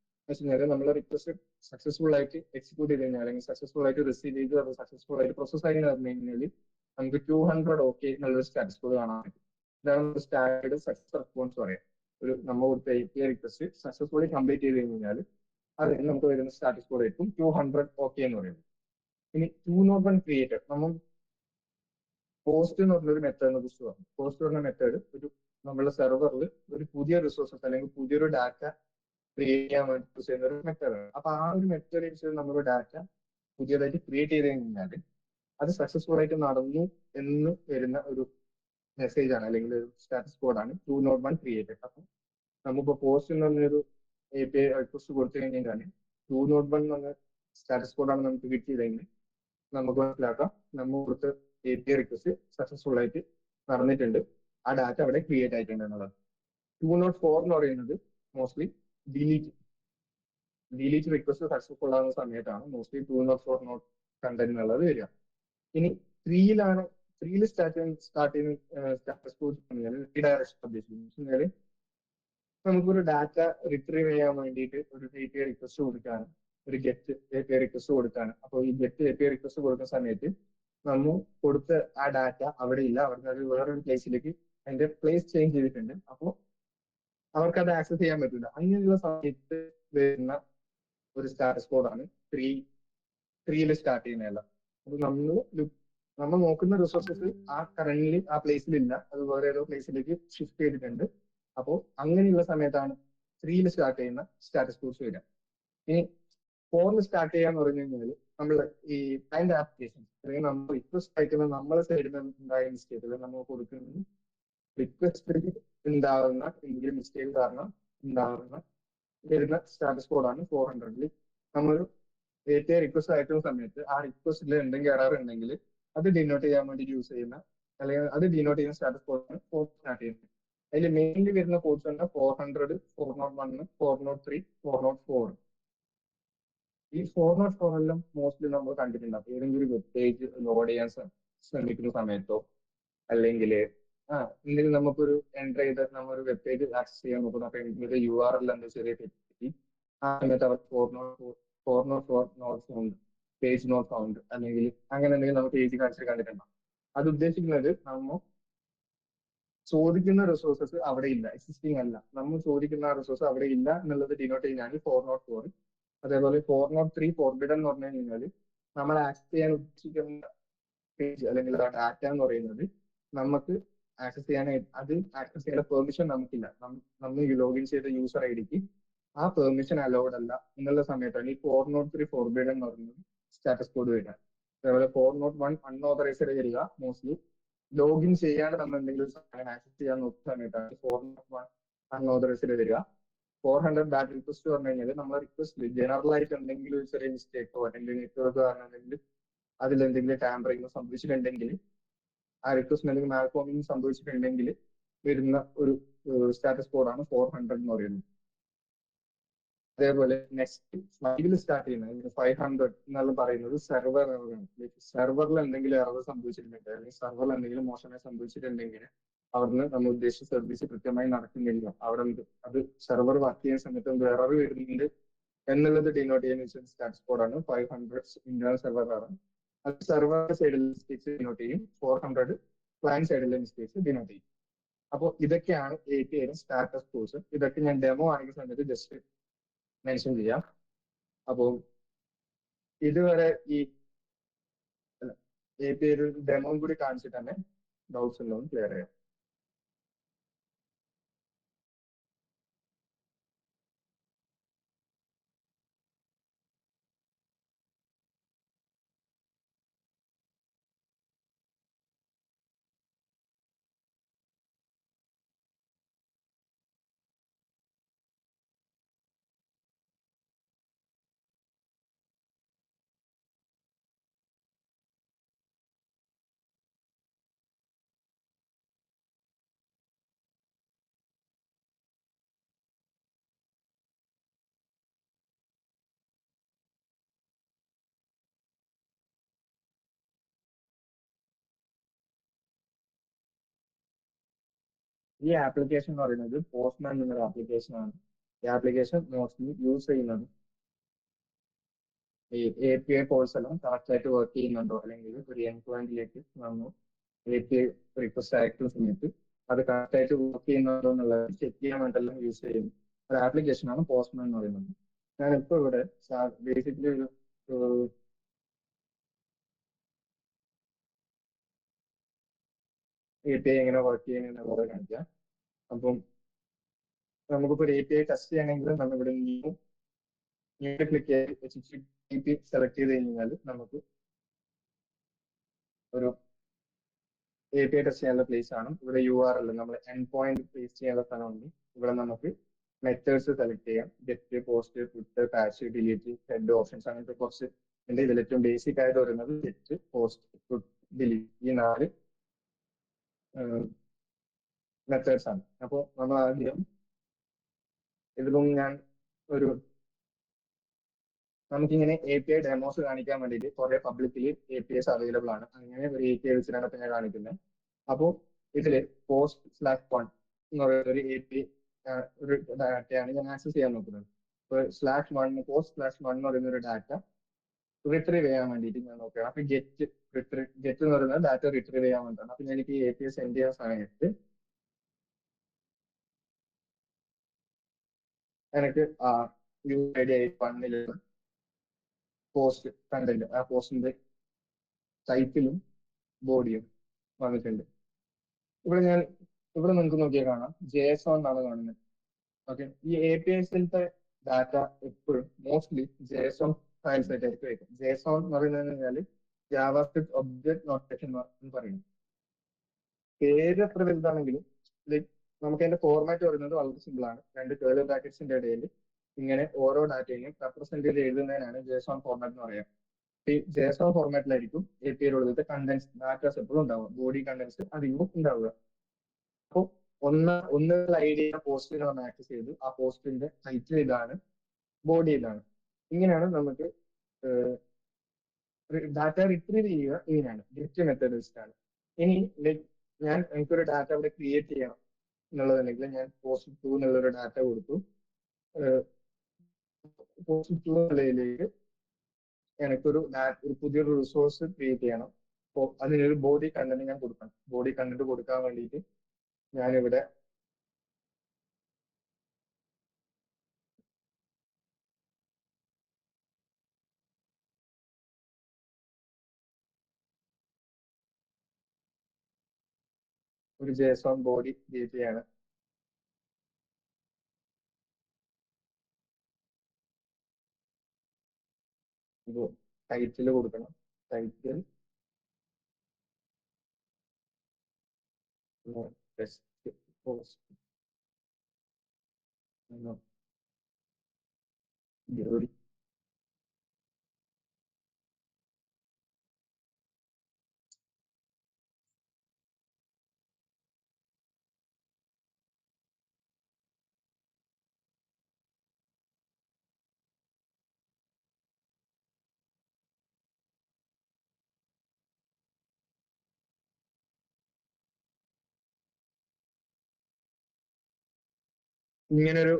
നമ്മൾ റിക്വസ്റ്റ് സക്സസ്ഫുൾ ആയിട്ട് എക്സിക്യൂട്ട് ചെയ്ത് കഴിഞ്ഞാൽ, അല്ലെങ്കിൽ സക്സസ്ഫുൾ ആയിട്ട് റിസീവ് ചെയ്ത് അത് സക്സസ്ഫുൾ ആയിട്ട് പ്രോസസ് ആയി പറഞ്ഞു കഴിഞ്ഞാൽ നമുക്ക് 200 ഓക്കെ എന്നുള്ളൊരു സ്റ്റാറ്റസ് കോഡ് കാണാൻ പറ്റും. ഇതാണ് സ്റ്റാൻഡേർഡ് സക്സസ് റെസ്പോൺസ് പറയാം. ഒരു നമ്മൾ കൊടുത്ത API റിക്വസ്റ്റ് സക്സസ്ഫുള്ളി കംപ്ലീറ്റ് ചെയ്ത് കഴിഞ്ഞാൽ അതിന് നമുക്ക് വരുന്ന സ്റ്റാറ്റസ് കോഡ് ആയിരിക്കും 200 ഓക്കെ എന്ന് പറയുന്നത്. ഇനി 201 ക്രിയേറ്റഡ്, നമ്മൾ പോസ്റ്റ് എന്ന് പറഞ്ഞൊരു മെത്തേഡിനെ കുറിച്ച് പറഞ്ഞു. പോസ്റ്റ് പറഞ്ഞ മെത്തേഡ് ഒരു നമ്മുടെ സെർവറിൽ ഒരു പുതിയ റിസോഴ്സസ് അല്ലെങ്കിൽ പുതിയൊരു ഡാറ്റ ക്രിയേറ്റ് ചെയ്യാൻ വേണ്ടി യൂസ് ചെയ്യുന്ന ഒരു മെത്തേഡാണ്. അപ്പൊ ആ ഒരു മെത്തേഡ് യൂസ് ചെയ്ത് നമ്മുടെ ഡാറ്റ പുതിയതായിട്ട് ക്രിയേറ്റ് ചെയ്ത് കഴിഞ്ഞാൽ അത് സക്സസ്ഫുൾ ആയിട്ട് നടന്നു എന്ന് വരുന്ന ഒരു മെസ്സേജ് ആണ് അല്ലെങ്കിൽ ഒരു സ്റ്റാറ്റസ് കോഡാണ് 201 ക്രിയേറ്റഡ്. അപ്പൊ നമുക്കിപ്പോ പോസ്റ്റ് എന്ന് പറഞ്ഞൊരു API റിക്വസ്റ്റ് കൊടുത്തു കഴിഞ്ഞാൽ 201 എന്ന് പറഞ്ഞ സ്റ്റാറ്റസ് കോഡാണ് നമുക്ക് കിട്ടിയതെങ്കിൽ നമുക്ക് മനസ്സിലാക്കാം നമ്മൾ കൊടുത്ത API റിക്വസ്റ്റ് സക്സസ്ഫുൾ ആയിട്ട് നടന്നിട്ടുണ്ട്, ആ ഡാറ്റ അവിടെ ക്രിയേറ്റ് ആയിട്ടുണ്ട് എന്നുള്ളത്. 204 എന്ന് പറയുന്നത് മോസ്റ്റ്ലി ഡിലീറ്റ് റിക്വസ്റ്റ് സക്സസ്ഫുൾ ആകുന്ന സമയത്താണ് മോസ്റ്റ്ലി 204 നോട്ട് കണ്ടന്റ് എന്നുള്ളത് വരിക. ഇനി ത്രീയിലാണ് ത്രീയിൽ സ്റ്റാർട്ട് ചെയ്യുന്ന സ്റ്റാറ്റസ് കോഡ് പറഞ്ഞാൽ റീഡയറക്ഷൻ ഉദ്ദേശിക്കുന്നത്. നമുക്കൊരു ഡാറ്റ റിട്രീവ് ചെയ്യാൻ വേണ്ടിയിട്ട് ഒരു API റിക്വസ്റ്റ് കൊടുക്കാണ്, ഒരു ഗെറ്റ് API റിക്വസ്റ്റ് കൊടുക്കാണ്. അപ്പോൾ ഈ ഗെറ്റ് API റിക്വസ്റ്റ് കൊടുക്കുന്ന സമയത്ത് നമ്മൾ കൊടുത്ത ആ ഡാറ്റ അവിടെ ഇല്ല, അവർക്ക് അത് വേറൊരു പ്ലേസിലേക്ക് അതിന്റെ പ്ലേസ് ചേഞ്ച് ചെയ്തിട്ടുണ്ട്. അപ്പോൾ അവർക്ക് അത് ആക്സസ് ചെയ്യാൻ പറ്റില്ല. അങ്ങനെയുള്ള സമയത്ത് വരുന്ന ഒരു സ്റ്റാറ്റസ് കോഡാണ് ത്രീയിൽ സ്റ്റാർട്ട് ചെയ്യുന്നതല്ല. അപ്പൊ നമ്മൾ നോക്കുന്ന റിസോഴ്സസ് ആ കറന്റ് ആ പ്ലേസിലില്ല, അത് വേറെ ഏതോ പ്ലേസിലേക്ക് ഷിഫ്റ്റ് ചെയ്തിട്ടുണ്ട്. അപ്പോൾ അങ്ങനെയുള്ള സമയത്താണ് ത്രീയിൽ സ്റ്റാർട്ട് ചെയ്യുന്ന സ്റ്റാറ്റസ് കോഡ്സ് വരിക. ഇനി ഫോറിൽ സ്റ്റാർട്ട് ചെയ്യാന്ന് പറഞ്ഞു കഴിഞ്ഞാൽ നമ്മൾ ഈ ക്ലയന്റ് ആപ്ലിക്കേഷൻ അല്ലെങ്കിൽ നമ്മൾ റിക്വസ്റ്റ് അയക്കുന്ന നമ്മളെ സൈഡിൽ നിന്ന് ഉണ്ടായ മിസ്റ്റേക്കുകൾ നമ്മൾ കൊടുക്കുന്നത് റിക്വസ്റ്റിൽ ഉണ്ടാകുന്ന എന്തെങ്കിലും മിസ്റ്റേക്ക് കാരണം ഉണ്ടാകുന്ന വരുന്ന സ്റ്റാറ്റസ് കോഡാണ് 400. നമ്മൾ API റിക്വസ്റ്റ് അയക്കുന്ന സമയത്ത് ആ റിക്വസ്റ്റിൽ എന്തെങ്കിലും എറർ ഉണ്ടെങ്കിൽ അത് ഡിനോട്ട് ചെയ്യാൻ വേണ്ടി യൂസ് ചെയ്യുന്ന അല്ലെങ്കിൽ അത് ഡിനോട്ട് ചെയ്യുന്ന സ്റ്റാറ്റസ് കോഡാണ് 4 സ്റ്റാർട്ട് ചെയ്യുന്നത്. അതിൽ മെയിൻലി വരുന്ന കോഡ്സ് തന്നെ 400, 401, 403, 404. ഈ 404 എല്ലാം മോസ്റ്റ്ലി നമ്മൾ കണ്ടിട്ടുണ്ടാവും. ഏതെങ്കിലും ഒരു വെബ് പേജ് ലോഡ് ചെയ്യാൻ ശ്രമിക്കുന്ന സമയത്തോ അല്ലെങ്കിൽ എന്തെങ്കിലും നമുക്കൊരു എൻ്റർ ചെയ്ത് നമ്മളൊരു വെബ് പേജ് ആക്സസ് ചെയ്യാൻ നോക്കുന്നു. അപ്പൊ എനിക്ക് URL എന്താ ചെറിയ തെറ്റി ആ സമയത്ത് അവർ 404 not found, page not found അല്ലെങ്കിൽ അങ്ങനെ എന്തെങ്കിലും നമുക്ക് പേജ് കാണിച്ച് കണ്ടിട്ടുണ്ടാവും. അത് ഉദ്ദേശിക്കുന്നത് നമ്മൾ ചോദിക്കുന്ന റിസോഴ്സസ് അവിടെ ഇല്ല, എക്സിസ്റ്റിംഗ് അല്ല, നമ്മൾ ചോദിക്കുന്ന ആ റിസോഴ്സ് അവിടെ ഇല്ല എന്നുള്ളത് ഡിനോട്ട് ചെയ്യാൻ 404. അതേപോലെ 403 ഫോർബിഡൻ എന്ന് പറഞ്ഞു കഴിഞ്ഞാൽ നമ്മൾ ആക്സസ് ചെയ്യാൻ ഉദ്ദേശിക്കുന്ന പേജ് അല്ലെങ്കിൽ ആ ഡാറ്റ എന്ന് പറയുന്നത് നമുക്ക് ആക്സസ് ചെയ്യാനായിട്ട് അത് ആക്സസ് ചെയ്യേണ്ട പെർമിഷൻ നമുക്കില്ല. നമ്മൾ ലോഗിൻ ചെയ്ത യൂസർ IDക്ക് ആ പെർമിഷൻ അലൗഡ് അല്ല എന്നുള്ള സമയത്താണ് ഈ 403 ഫോർബിഡൻ എന്ന് പറയുന്നത് സ്റ്റാറ്റസ് കോഡ് വരിക. അതേപോലെ 401 അൺഓതറൈസ്ഡ് വരിക. മോസ്റ്റ്ലി ലോഗിൻ ചെയ്യാണ്ട് നമ്മൾ എന്തെങ്കിലും ആക്സസ് ചെയ്യാൻ നോക്കുന്ന സമയത്താണ് 401 അൺഓതറൈസ്ഡ് വരിക. 400 ബാഡ് റിക്വസ്റ്റ് പറഞ്ഞു കഴിഞ്ഞാൽ നമ്മളെ റിക്വസ്റ്റ് ജനറൽ ആയിട്ട് എന്തെങ്കിലും ഒരു ചെറിയ മിസ്റ്റേക്കോ അല്ലെങ്കിൽ നെറ്റ്വർക്ക് കാരണം എന്തെങ്കിലും അതിലെന്തെങ്കിലും ടാമ്പറിംഗ് സംഭവിച്ചിട്ടുണ്ടെങ്കിൽ ആ റിക്വസ്റ്റിന് എന്തെങ്കിലും മാൽഫോമിംഗ് സംഭവിച്ചിട്ടുണ്ടെങ്കിൽ വരുന്ന ഒരു സ്റ്റാറ്റസ് കോഡാണ് 400 എന്ന് പറയുന്നത്. അതേപോലെ നെക്സ്റ്റ് 5ൽ സ്റ്റാർട്ട് ചെയ്യുന്നത് 500 എന്നുള്ള പറയുന്നത് സെർവർ എററാണ്. സെർവറിൽ എന്തെങ്കിലും എറർ സംഭവിച്ചിട്ടുണ്ടെങ്കിൽ അല്ലെങ്കിൽ സെർവറിൽ എന്തെങ്കിലും മോശമായി സംഭവിച്ചിട്ടുണ്ടെങ്കിൽ അവിടുന്ന് നമ്മൾ ഉദ്ദേശിച്ച സർവീസ് കൃത്യമായി നടക്കുന്നില്ല, അവിടെ അത് സെർവർ വർക്ക് ചെയ്യുന്ന സമയത്ത് എന്ത് എറർ വരുന്നുണ്ട് എന്നുള്ളത് ഡിനോട്ട് ചെയ്യുന്ന സ്റ്റാറ്റസ് കോഡാണ് 500 ഇന്റേണൽ സെർവർ എറർ. അത് സെർവർ സൈഡിലെ മിസ്റ്റേക്സ് ഡിനോട്ട് ചെയ്യും, 400 ക്ലയന്റ് സൈഡിലെ മിസ്റ്റേക്സ് ഡിനോട്ട് ചെയ്യും. അപ്പോൾ ഇതൊക്കെയാണ് API സ്റ്റാറ്റസ് കോഡ്സ്. ഇതൊക്കെ ഞാൻ ഡെമോ ആണെങ്കിൽ സമയത്ത് ജസ്റ്റ് മെൻഷൻ ചെയ്യാം. അപ്പോൾ ഇതുവരെ ഈ API ഒരു ഡെമോ കൂടി കാണിച്ചിട്ട് തന്നെ ഡൗട്ട്സ് എല്ലാം ക്ലിയർ ചെയ്യാം. ഈ ആപ്ലിക്കേഷൻ എന്ന് പറയുന്നത് പോസ്റ്റ്മാൻ എന്നൊരു ആപ്ലിക്കേഷൻ ആണ്. ഈ ആപ്ലിക്കേഷൻ മോസ്റ്റ്ലി യൂസ് ചെയ്യുന്നത് ഈ API കോഴ്സ് എല്ലാം കറക്റ്റ് ആയിട്ട് വർക്ക് ചെയ്യുന്നുണ്ടോ അല്ലെങ്കിൽ ഒരു എൻഡ് പോയിന്റിലേക്ക് നമ്മൾ API റിക്വസ്റ്റ് അയക്കുന്ന സമയത്ത് അത് കറക്റ്റ് ആയിട്ട് വർക്ക് ചെയ്യുന്നുണ്ടോ എന്നുള്ളത് ചെക്ക് ചെയ്യാൻ വേണ്ടിയെല്ലാം യൂസ് ചെയ്യുന്ന ഒരു ആപ്ലിക്കേഷനാണ് പോസ്റ്റ്മാൻ എന്ന് പറയുന്നത്. ഞാനിപ്പോൾ ഇവിടെ ബേസിക്കലി ഒരു API എങ്ങനെ വർക്ക് ചെയ്യുന്നത് കാണിക്കാം. അപ്പം നമുക്കിപ്പോൾ ഒരു API ടെസ്റ്റ് ചെയ്യണമെങ്കിൽ നമ്മളിവിടെ ന്യൂ ക്ലിക്ക് ചെയ്ത് HTTP സെലക്ട് ചെയ്ത് കഴിഞ്ഞാൽ നമുക്ക് ഒരു API ടെസ്റ്റ് ചെയ്യാനുള്ള പ്ലേസ് ആണ്. ഇവിടെ URL നമ്മൾ എൻഡ് പോയിന്റ് പേസ്റ്റ് ചെയ്യാനുള്ള സ്ഥലമുണ്ട്. ഇവിടെ നമുക്ക് മെത്തേഡ്സ് സെലക്ട് ചെയ്യാം. Get, post, put, patch, delete, head options അങ്ങനത്തെ കുറച്ച് ഉണ്ട്. ഇതിൽ ഏറ്റവും ബേസിക് ആയിട്ട് വരുന്നത് ഗെറ്റ്, പോസ്റ്റ്, പുട്ട്, ഡിലീറ്റ് ഈ 4 മെത്തേഡ്സ് ആണ്. അപ്പോൾ നമ്മൾ ആദ്യം ഇതിലും ഞാൻ ഒരു നമുക്കിങ്ങനെ API ഡെമോസ് കാണിക്കാൻ വേണ്ടിയിട്ട് കുറെ പബ്ലിക്കലി APIs അവൈലബിൾ ആണ്. അങ്ങനെ ഒരു API വെച്ചിട്ടാണ് ഇപ്പൊ ഞാൻ കാണിക്കുന്നത്. അപ്പോൾ ഇതില് post/1 എന്ന് പറയുന്ന ഒരു API ഒരു ഡാറ്റയാണ് ഞാൻ ആക്സസ് ചെയ്യാൻ നോക്കുന്നത്. ഇപ്പോൾ /1 post/1 എന്ന് പറയുന്ന ഒരു ഡാറ്റ റിട്രീവ് ചെയ്യാൻ വേണ്ടിയിട്ട് ഞാൻ നോക്കുകയാണ്. അപ്പൊ ഗെറ്റ് എന്ന് പറയുന്നത് ഡാറ്റ റിട്രീവ് ചെയ്യാൻ വേണ്ടിയിട്ടാണ്. അപ്പൊ എനിക്ക് ഈ API സെൻഡ് ചെയ്യാൻ സമയത്ത് എനിക്ക് UID 1 പോസ്റ്റ് കണ്ടന്റ് ആ പോസ്റ്റിന്റെ ടൈറ്റിലും ബോഡിയും വന്നിട്ടുണ്ട്. ഇവിടെ നിങ്ങൾക്ക് നോക്കിയാൽ കാണാം JSON എന്നാണ് കാണുന്നത്. ഓക്കെ, ഈ APIസിലത്തെ ഡാറ്റ എപ്പോഴും മോസ്റ്റ്ലി JSON ഫയൽസ് ആയിട്ടായിരിക്കും വയ്ക്കും. JSON എന്ന് പറയുന്നത് കഴിഞ്ഞാൽ ജാവാസ്ക്രിപ്റ്റ് ഒബ്ജക്ട് നോട്ടേഷൻ എന്ന് പറയുന്നത്. പേര് എത്ര വലുതാണെങ്കിലും ലൈക്ക് നമുക്ക് അതിന്റെ ഫോർമാറ്റ് പറയുന്നത് വളരെ സിമ്പിൾ ആണ്. 2 കേർലി ബ്രാക്കറ്റ്സിന്റെ ഇടയിൽ ഇങ്ങനെ ഓരോ ഡാറ്റയും റെപ്രസെന്റ് ചെയ്ത് എഴുതുന്നതിനാണ് JSON ഫോർമാറ്റ് എന്ന് പറയുക. ഈ JSON ഫോർമാറ്റിലായിരിക്കും APIയിലുള്ളത്തെ കണ്ടൻസ് ഡാറ്റാസ് എപ്പോഴും ഉണ്ടാവുക. ബോഡി കണ്ടൻസ് അധികവും ഉണ്ടാവുക. അപ്പോൾ ഒന്നുള്ള ഐഡിയ പോസ്റ്റിൽ നമ്മൾ ആക്സസ് ചെയ്തു. ആ പോസ്റ്റിന്റെ ടൈറ്റിൽ ഇതാണ്, ബോഡി ഇതാണ്. ഇങ്ങനെയാണ് നമുക്ക് ഡാറ്റ റിട്രീവ് ചെയ്യുക. ഇങ്ങനെയാണ് ഗെറ്റ് മെത്തേഡ് വെച്ചിട്ടാണ്. ഇനി ലൈക്ക് എനിക്കൊരു ഡാറ്റ ഇവിടെ ക്രിയേറ്റ് ചെയ്യണം എന്നുള്ളതുണ്ടെങ്കിൽ ഞാൻ post2 എന്നുള്ളൊരു ഡാറ്റ കൊടുത്തു. post2 എന്നുള്ളതിലേക്ക് എനിക്കൊരു പുതിയൊരു റിസോഴ്സ് ക്രിയേറ്റ് ചെയ്യണം. അപ്പോൾ അതിനൊരു ബോഡി കണ്ടന്റ് ഞാൻ കൊടുക്കണം. ബോഡി കണ്ടന്റ് കൊടുക്കാൻ വേണ്ടിയിട്ട് ഞാനിവിടെ ഒരു JSON ബോഡി ക്രിയേറ്റ് ചെയ്യാണ്. ടൈറ്റിൽ കൊടുക്കണം. ടൈറ്റിൽ ടെസ്റ്റ് പോസ്റ്റ് ഇങ്ങനൊരു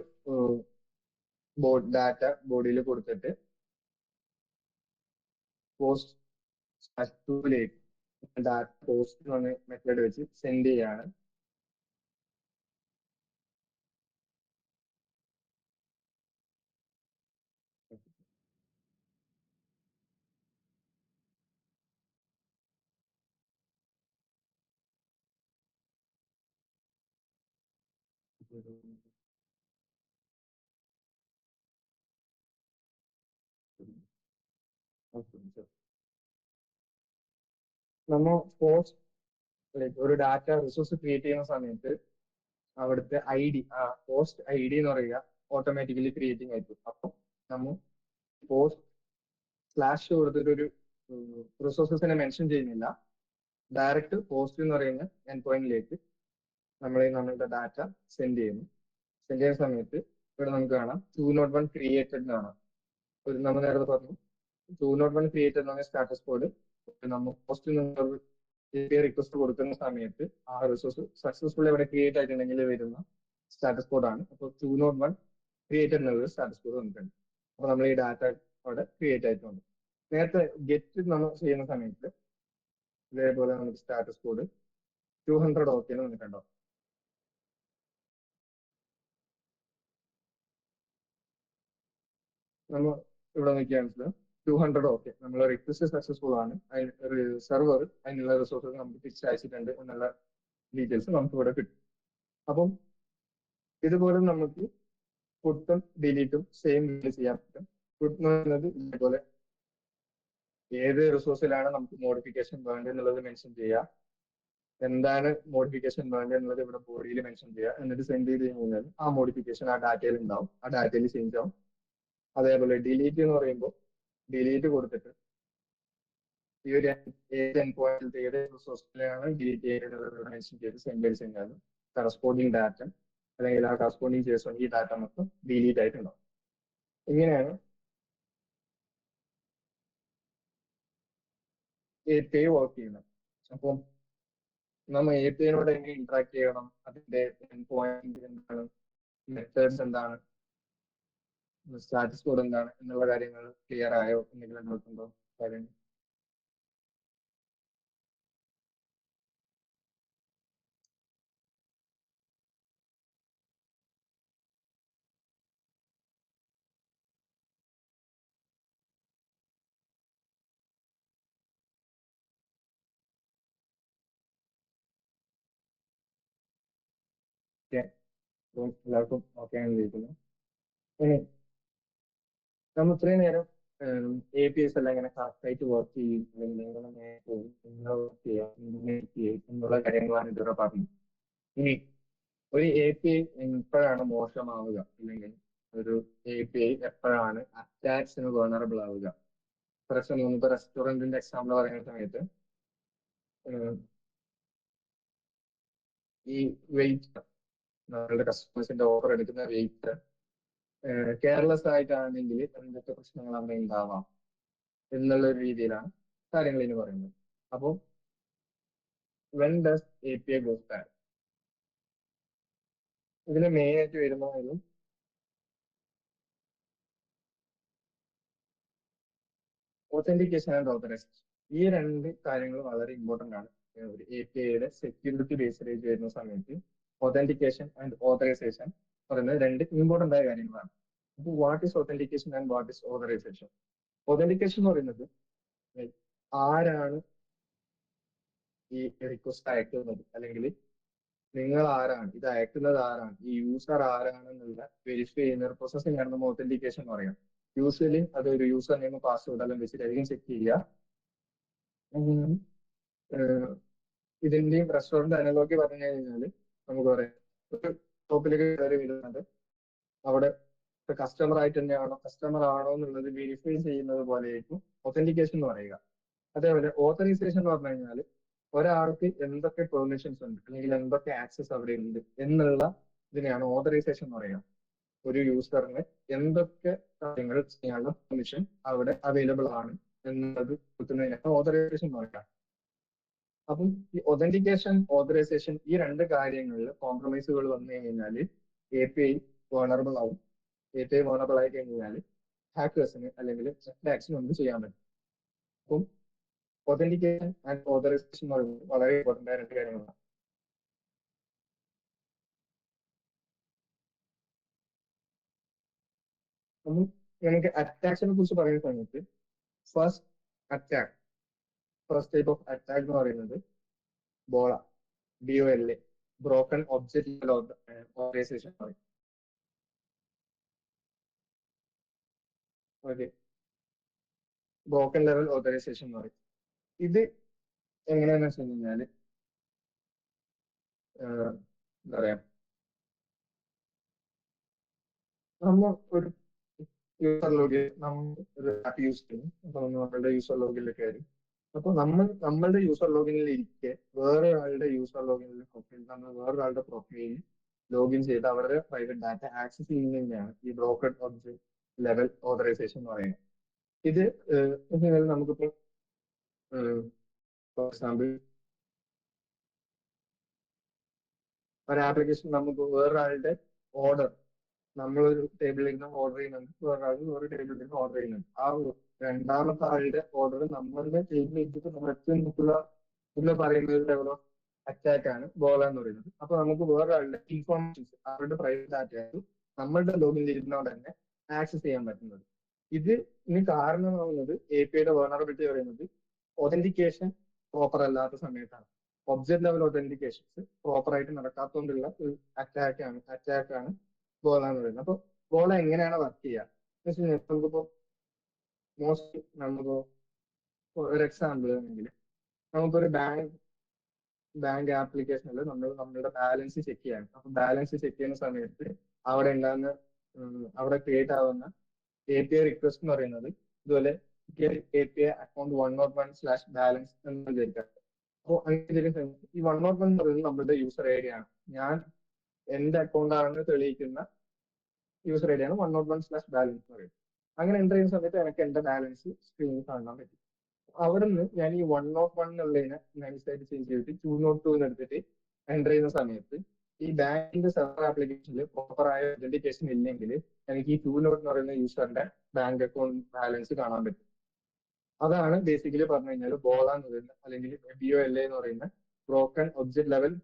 ഡാറ്റ ബോഡിയിൽ കൊടുത്തിട്ട് പോസ്റ്റ് ഡാറ്റ പോസ്റ്റ് എന്ന മെത്തേഡ് വെച്ച് സെൻഡ് ചെയ്യാണ്. നമ്മൾ ഒരു ഡാറ്റ റിസോഴ്സ് ക്രിയേറ്റ് ചെയ്യുന്ന സമയത്ത് അവിടുത്തെ പോസ്റ്റ് ID എന്ന് പറയുക ഓട്ടോമാറ്റിക്കലി ക്രിയേറ്റിംഗ് ആയിരിക്കും. അപ്പം നമ്മൾ പോസ്റ്റ് / കൊടുത്തിട്ടൊരു റിസോഴ്സസിനെ മെൻഷൻ ചെയ്യുന്നില്ല. ഡയറക്റ്റ് പോസ്റ്റ് എന്ന് പറയുന്ന എൻഡ് പോയിന്റിലേക്ക് നമ്മളുടെ ഡാറ്റ സെൻഡ് ചെയ്യുന്നു. സെൻഡ് ചെയ്യുന്ന സമയത്ത് ഇവിടെ നമുക്ക് കാണാം 201 ക്രിയേറ്റഡ് കാണാം. നമ്മൾ നേരത്തെ പറഞ്ഞു 201 ക്രിയേറ്റഡ് എന്ന് പറഞ്ഞ സ്റ്റാറ്റസ് കോഡ് നമ്മൾ പോസ്റ്റിൽ നിന്ന് റിക്വസ്റ്റ് കൊടുക്കുന്ന സമയത്ത് ആ റിസോഴ്സ് സക്സസ്ഫുൾ ഇവിടെ ക്രിയേറ്റ് ആയിട്ടുണ്ടെങ്കിൽ വരുന്ന സ്റ്റാറ്റസ് കോഡാണ്. അപ്പോൾ 201 ക്രിയേറ്റഡ് എന്നുള്ള സ്റ്റാറ്റസ് കോഡ് വന്നിട്ടുണ്ട്. അപ്പോൾ നമ്മൾ ഈ ഡാറ്റ അവിടെ ക്രിയേറ്റ് ആയിട്ടുണ്ട്. നേരത്തെ ഗെറ്റ് നമ്മൾ ചെയ്യുന്ന സമയത്ത് ഇതേപോലെ നമുക്ക് സ്റ്റാറ്റസ് കോഡ് 200 ഓക്കെ എന്ന് വന്നിട്ടുണ്ടോ? നമ്മൾ ഇവിടെ നോക്കിയാൽ 200 ഓക്കെ, നമ്മളെ റിക്വസ്റ്റ് സക്സസ്ഫുൾ ആണ്. സെർവർ അതിനുള്ള റിസോഴ്സസ് നമുക്ക് തിരിച്ചയച്ചിട്ടുണ്ട് എന്നുള്ള ഡീറ്റെയിൽസ് നമുക്ക് ഇവിടെ കിട്ടും. അപ്പം ഇതുപോലെ നമുക്ക് പുട്ടും ഡിലീറ്റും സെയിം ചെയ്യാൻ പറ്റും. പുട്ട് എന്ന് പറയുന്നത് ഇതേപോലെ ഏത് റിസോഴ്സിലാണ് നമുക്ക് മോഡിഫിക്കേഷൻ വേണ്ടത് എന്നുള്ളത് മെൻഷൻ ചെയ്യുക, എന്താണ് മോഡിഫിക്കേഷൻ വേണ്ടത് എന്നുള്ളത് ഇവിടെ ബോഡിയിൽ മെൻഷൻ ചെയ്യുക, എന്നിട്ട് സെൻഡ് ചെയ്ത് കഴിഞ്ഞാൽ ആ മോഡിഫിക്കേഷൻ ആ ഡാറ്റയിൽ ഉണ്ടാവും, ആ ഡാറ്റയിൽ ചേഞ്ച് ആവും. അതേപോലെ ഡിലീറ്റ് എന്ന് പറയുമ്പോൾ ഡിലീറ്റ് കൊടുത്തിട്ട് ഈ ഒരു ഏത് എൻ പോയിന്റിൽ ഏത് റിസോഴ്സിലാണ് ഡിലീറ്റ് ചെയ്യുന്നത് മെൻഷൻ ചെയ്ത് സെൻഡ് ചെയ്ത് കഴിഞ്ഞാൽ കറസ്പോണ്ടിങ് ഡാറ്റ അല്ലെങ്കിൽ ആ കറസ്പോണ്ടിങ് JSON ഈ ഡാറ്റ മൊത്തം ഡിലീറ്റ് ആയിട്ടുണ്ടാവും. ഇങ്ങനെയാണ് API വർക്ക് ചെയ്യുന്നത്. അപ്പം നമ്മൾ APIനോട് എങ്ങനെ ഇന്ററാക്ട് ചെയ്യണം, അതിന്റെ എൻ പോയിന്റ് എന്താണ്, മെത്തേഡ്സ് എന്താണ്, സ്റ്റാറ്റസ് കോഡ് എന്താണ് എന്നുള്ള കാര്യങ്ങൾ ക്ലിയർ ആയോ, എന്തെങ്കിലും ഡൗട്ടുണ്ടോ കാര്യം? ഓക്കെ, അപ്പം എല്ലാവർക്കും ഓക്കെ ആണെന്ന് ചോദിക്കുന്നു. ഇനി നമ്മൾ ഇത്രയും നേരം APIs എല്ലാം ഇങ്ങനെ കറക്റ്റായിട്ട് വർക്ക് ചെയ്യും അല്ലെങ്കിൽ എങ്ങനെ വർക്ക് ചെയ്യാം എന്നുള്ള കാര്യങ്ങളാണ് ഇതുവരെ പറഞ്ഞത്. ഇനി ഒരു API എപ്പോഴാണ് മോശമാവുക, അല്ലെങ്കിൽ ഒരു API എപ്പോഴാണ് അറ്റാക്സിന് vulnerable ആവുക? ഫോർ എക്സാമ്പിൾ നമുക്ക് റെസ്റ്റോറന്റിന്റെ എക്സാമ്പിൾ പറയുന്ന സമയത്ത് ഈ വെയിറ്റർ, നമ്മളുടെ കസ്റ്റമേഴ്സിന്റെ ഓഫർ എടുക്കുന്ന വെയിറ്റർ കെയർലെസ് ആയിട്ടാണെങ്കിൽ എന്തൊക്കെ പ്രശ്നങ്ങൾ അവിടെ ഉണ്ടാവാം എന്നുള്ള ഒരു രീതിയിലാണ് കാര്യങ്ങൾ ഇനി പറയുന്നത്. അപ്പോൾ when does API goes bad? ഇതിന് മെയിൻ ആയിട്ട് വരുന്നതായാലും ഓതന്റിക്കേഷൻ ആൻഡ് ഓതറൈസേഷൻ. ഈ രണ്ട് കാര്യങ്ങൾ വളരെ ഇമ്പോർട്ടന്റ് ആണ്. ഒരു APIയുടെ സെക്യൂരിറ്റി ബേസിലേക്ക് വരുന്ന സമയത്ത് ഓതന്റിക്കേഷൻ ആൻഡ് ഓതറൈസേഷൻ പറയുന്നത് രണ്ട് ഇമ്പോർട്ടന്റ് ആയ കാര്യങ്ങളാണ്. അപ്പോൾ what is authentication and what is authorisation? Authentication എന്ന് പറയുന്നത് ആരാണ് ഈ റിക്വസ്റ്റ് അയക്കുന്നത്, അല്ലെങ്കിൽ നിങ്ങൾ ആരാണ്, ഇത് അയക്കുന്നത് ആരാണ്, ഈ യൂസർ ആരാണെന്നുള്ള വെരിഫൈ ചെയ്യുന്ന ഒരു പ്രോസസ്സിംഗ് ആണ് നമ്മൾ ഓതന്റിക്കേഷൻ എന്ന് പറയാം. യൂസ്വലി അതൊരു യൂസർ നെയിം പാസ്വേഡ് എല്ലാം വെച്ചിട്ടായിരിക്കും ചെക്ക് ചെയ്യുക. ഇതിന്റെയും റെസ്റ്റോറന്റ് അനലോഗി പറഞ്ഞു കഴിഞ്ഞാൽ നമുക്ക് പറയാം, ഒരു ഷോപ്പിലേക്ക് കയറി വരുന്നത് അവിടെ കസ്റ്റമർ ആയിട്ട് തന്നെയാണോ, കസ്റ്റമർ ആണോ എന്നുള്ളത് വെരിഫൈ ചെയ്യുന്നത് പോലെയായിരിക്കും ഒതന്റിക്കേഷൻ എന്ന് പറയുക. അതേപോലെ ഓതറൈസേഷൻ എന്ന് പറഞ്ഞു കഴിഞ്ഞാൽ ഒരാൾക്ക് എന്തൊക്കെ പെർമിഷൻസ് ഉണ്ട് അല്ലെങ്കിൽ എന്തൊക്കെ ആക്സസ് അവിടെ ഉണ്ട് എന്നുള്ള ഇതിനെയാണ് ഓതറൈസേഷൻ എന്ന് പറയുക. ഒരു യൂസറിന് എന്തൊക്കെ കാര്യങ്ങൾ ചെയ്യാനുള്ള പെർമിഷൻ അവിടെ അവൈലബിൾ ആണ് എന്നുള്ളത് കിട്ടുന്നതിനാണ് ഓതറൈസേഷൻ എന്ന് പറയുക. അപ്പം ഈ ഒതന്റിക്കേഷൻ ഓതറൈസേഷൻ ഈ രണ്ട് കാര്യങ്ങളിൽ കോംപ്രമൈസുകൾ വന്നു കഴിഞ്ഞാൽ API vulnerable ആവും. API vulnerable ആയി കഴിഞ്ഞാൽ ഹാക്കേഴ്സിന് അല്ലെങ്കിൽ അറ്റാക്സിന് ഒന്നും ചെയ്യാൻ പറ്റും. അപ്പം ഒതന്റിക്കേഷൻ ആൻഡ് ഓതറൈസേഷൻ എന്ന് പറയുന്നത് വളരെ ഇമ്പോർട്ടന്റ് ആയ രണ്ട് കാര്യങ്ങളാണ്. അപ്പം നമുക്ക് അറ്റാക്സിനെ കുറിച്ച് പറയുന്ന സമയത്ത് first attack, first type of attack എന്ന് പറയുന്നത് BOLA, BOLA, broken object level authorisation പറയും. ഓക്കെ, ബ്രോക്കൺ ലെവൽ ഓതറൈസേഷൻ എന്ന് പറയും. ഇത് എങ്ങനെയാണെന്ന് വെച്ച് കഴിഞ്ഞാൽ എന്താ പറയാ, നമ്മൾ ഒരു യൂസർ ലോഗിൻ, നമ്മൾ ഒരു ആപ്പ് യൂസ് ചെയ്യും. അപ്പൊ നമ്മളുടെ യൂസർ ലോഗിനിൽ കയറി, അപ്പൊ നമ്മളുടെ യൂസർ ലോഗിനിൽ ഇരിക്കെ വേറെ ആളുടെ യൂസർ ലോഗിനിൽ പ്രൊഫൈൽ, നമ്മൾ വേറൊരാളുടെ പ്രൊഫൈലിൽ ലോഗിൻ ചെയ്ത് അവരുടെ പ്രൈവറ്റ് ഡാറ്റ ആക്സസ് ചെയ്യുന്നതിനെയാണ് ഈ ബ്രോക്കൺ ഒബ്ജക്റ്റ് ലെവൽ ഓതറൈസേഷൻ എന്ന് പറയുന്നത്. ഇത് നമുക്കിപ്പോ ഫോർ എക്സാമ്പിൾ ഒരു ആപ്ലിക്കേഷൻ നമുക്ക് വേറൊരാളുടെ ഓർഡർ, നമ്മളൊരു ടേബിളിൽ നിന്ന് ഓർഡർ ചെയ്യുന്നുണ്ട്, വേറൊരാൾ വേറെ ടേബിളിൽ നിന്ന് ഓർഡർ ചെയ്യുന്നുണ്ട്. ആ രണ്ടാമത്തെ ആളുടെ ഓർഡർ നമ്മളുടെ ടേബിളിൽ വെച്ചിട്ട് നമ്മൾ ഏറ്റവും മുകളിൽ പറയുന്ന ഒരു ലെവൽ ഓഫ് അറ്റാക്ക് ആണ് ബോള എന്ന് പറയുന്നത്. അപ്പൊ നമുക്ക് വേറൊരാളുടെ ഇൻഫോർമേഷൻസ്, അവരുടെ പ്രൈവറ്റ് ഡാറ്റ നമ്മളുടെ ലോഗിനിൽ ഇരുന്നോടെ തന്നെ ആക്സസ് ചെയ്യാൻ പറ്റുന്നത്. ഇതിന് കാരണമാവുന്നത് APIയുടെ vulnerability പറയുന്നത് ഒതന്റിക്കേഷൻ പ്രോപ്പർ അല്ലാത്ത സമയത്താണ്. ഒബ്ജക്ട് ലെവൽ ഒതന്റിക്കേഷൻസ് പ്രോപ്പർ ആയിട്ട് നടക്കാത്തതുകൊണ്ടുള്ള ഒരു അറ്റാക്കാണ് ബോള എന്ന് പറയുന്നത്. അപ്പൊ ബോള എങ്ങനെയാണ് വർക്ക് ചെയ്യുക എന്ന് വെച്ച് കഴിഞ്ഞാൽ നമുക്കിപ്പോ മോസ്റ്റ്ലി നമുക്കിപ്പോ ഒരു എക്സാമ്പിൾ ആണെങ്കിൽ നമുക്കൊരു ബാങ്ക് ആപ്ലിക്കേഷനിൽ നമ്മൾ നമ്മളുടെ ബാലൻസ് ചെക്ക് ചെയ്യാണ്. അപ്പൊ ബാലൻസ് ചെക്ക് ചെയ്യുന്ന സമയത്ത് അവിടെ ഉണ്ടാകുന്ന അവിടെ ക്രിയേറ്റ് ആവുന്ന API റിക്വസ്റ്റ് എന്ന് പറയുന്നത് ഇതുപോലെ API അക്കൗണ്ട് 101/balance എന്ന് വിചാരിക്കാം. അപ്പോൾ അങ്ങനെ ഈ 101 എന്ന് പറയുന്നത് നമ്മുടെ യൂസർ ഐഡി ആണ്. ഞാൻ എന്റെ അക്കൗണ്ട് ആണെന്ന് തെളിയിക്കുന്ന യൂസർ ഐഡി ആണ് 101/balance എന്ന് പറയുന്നത്. അങ്ങനെ എൻ്റർ ചെയ്യുന്ന സമയത്ത് എനിക്ക് എന്റെ ബാലൻസ് സ്ക്രീനിൽ കാണാൻ പറ്റും. അവിടെ നിന്ന് ഞാൻ ഈ 101 എന്നുള്ളതിനെ നൈസായിട്ട് ചേഞ്ച് ചെയ്തിട്ട് 202 എന്ന് എടുത്തിട്ട് എൻ്റർ ചെയ്യുന്ന സമയത്ത് ഈ ബാങ്കിന്റെ സെർവർ ആപ്ലിക്കേഷനിൽ പ്രോപ്പർ ആയ ഒതന്റിക്കേഷൻ ഇല്ലെങ്കിൽ എനിക്ക് ഈ 202 എന്ന് പറയുന്ന യൂസറിന്റെ ബാങ്ക് അക്കൗണ്ട് ബാലൻസ് കാണാൻ പറ്റും. അതാണ് ബേസിക്കലി പറഞ്ഞു കഴിഞ്ഞാൽ ബോള എന്ന് പറയുന്ന അല്ലെങ്കിൽ BOLA എന്ന് പറയുന്ന ബ്രോക്കൺ ഒബ്ജക്ട് ലെവൽ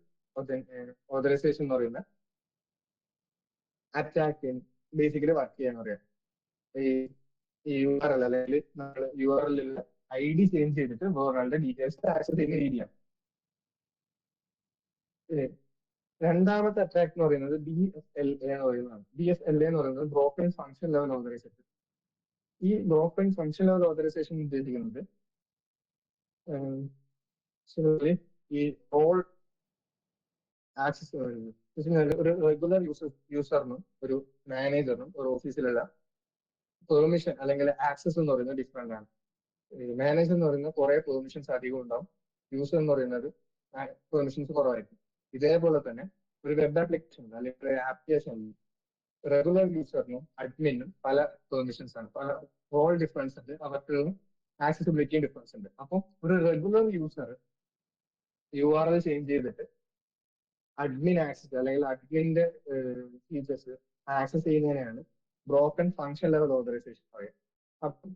ഓതറൈസേഷൻ എന്ന് പറയുന്ന അറ്റാക്ക് ബേസിക്കലി വർക്ക് ചെയ്യാൻ പറയാം. ഈ URL അല്ലെങ്കിൽ നമ്മൾ URL ID ചേഞ്ച് ചെയ്തിട്ട് വേറൊരാളുടെ ഡീറ്റെയിൽസ് ആക്സസ് ചെയ്യുന്ന രീതിയാണ്. രണ്ടാമത്തെ അറ്റാക്ക് എന്ന് പറയുന്നത് BFLA എന്ന് പറയുന്നതാണ്. BFLA എന്ന് പറയുന്നത് ബ്രോക്കൺ ഫംഗ്ഷൻ ലെവൽ ഓതറൈസേഷൻ. ഈ ബ്രോക്കൺ ഫംഗ്ഷൻ ലെവൽ ഓതറൈസേഷൻ ഉദ്ദേശിക്കുന്നത് ഈ റോൾ ആക്സസ് ഒരു റെഗുലർ യൂസറിനും ഒരു മാനേജറിനും ഒരു ഓഫീസിലുള്ള പെർമിഷൻ അല്ലെങ്കിൽ ആക്സസ് എന്ന് പറയുന്നത് ഡിഫറെന്റ് ആണ്. മാനേജർ എന്ന് പറയുന്നത് കുറെ പെർമിഷൻസ് അധികം ഉണ്ടാവും, യൂസർ എന്ന് പറയുന്നത് പെർമിഷൻസ് കുറവായിരിക്കും. ഇതേപോലെ തന്നെ ഒരു വെബ് ആപ്ലിക്കേഷൻ അല്ലെങ്കിൽ ഒരു ആപ്ലിക്കേഷൻ റെഗുലർ യൂസറിനും അഡ്മിനും പല പെർമിഷൻസ് ആണ്, പല റോൾ ഡിഫറൻസ് ഉണ്ട്, അവർക്ക് ആക്സസിബിലിറ്റിയും ഡിഫറൻസ് ഉണ്ട്. അപ്പം ഒരു റെഗുലർ യൂസർ URL ചേഞ്ച് ചെയ്തിട്ട് അഡ്മിൻ ആക്സസ് അല്ലെങ്കിൽ അഡ്മിന്റെ ഫീച്ചേഴ്സ് ആക്സസ് ചെയ്യുന്നതിനെയാണ് ബ്രോക്കൺ ഫംഗ്ഷൻ ലെവൽ ഓതറൈസേഷൻ പറയുക. അപ്പം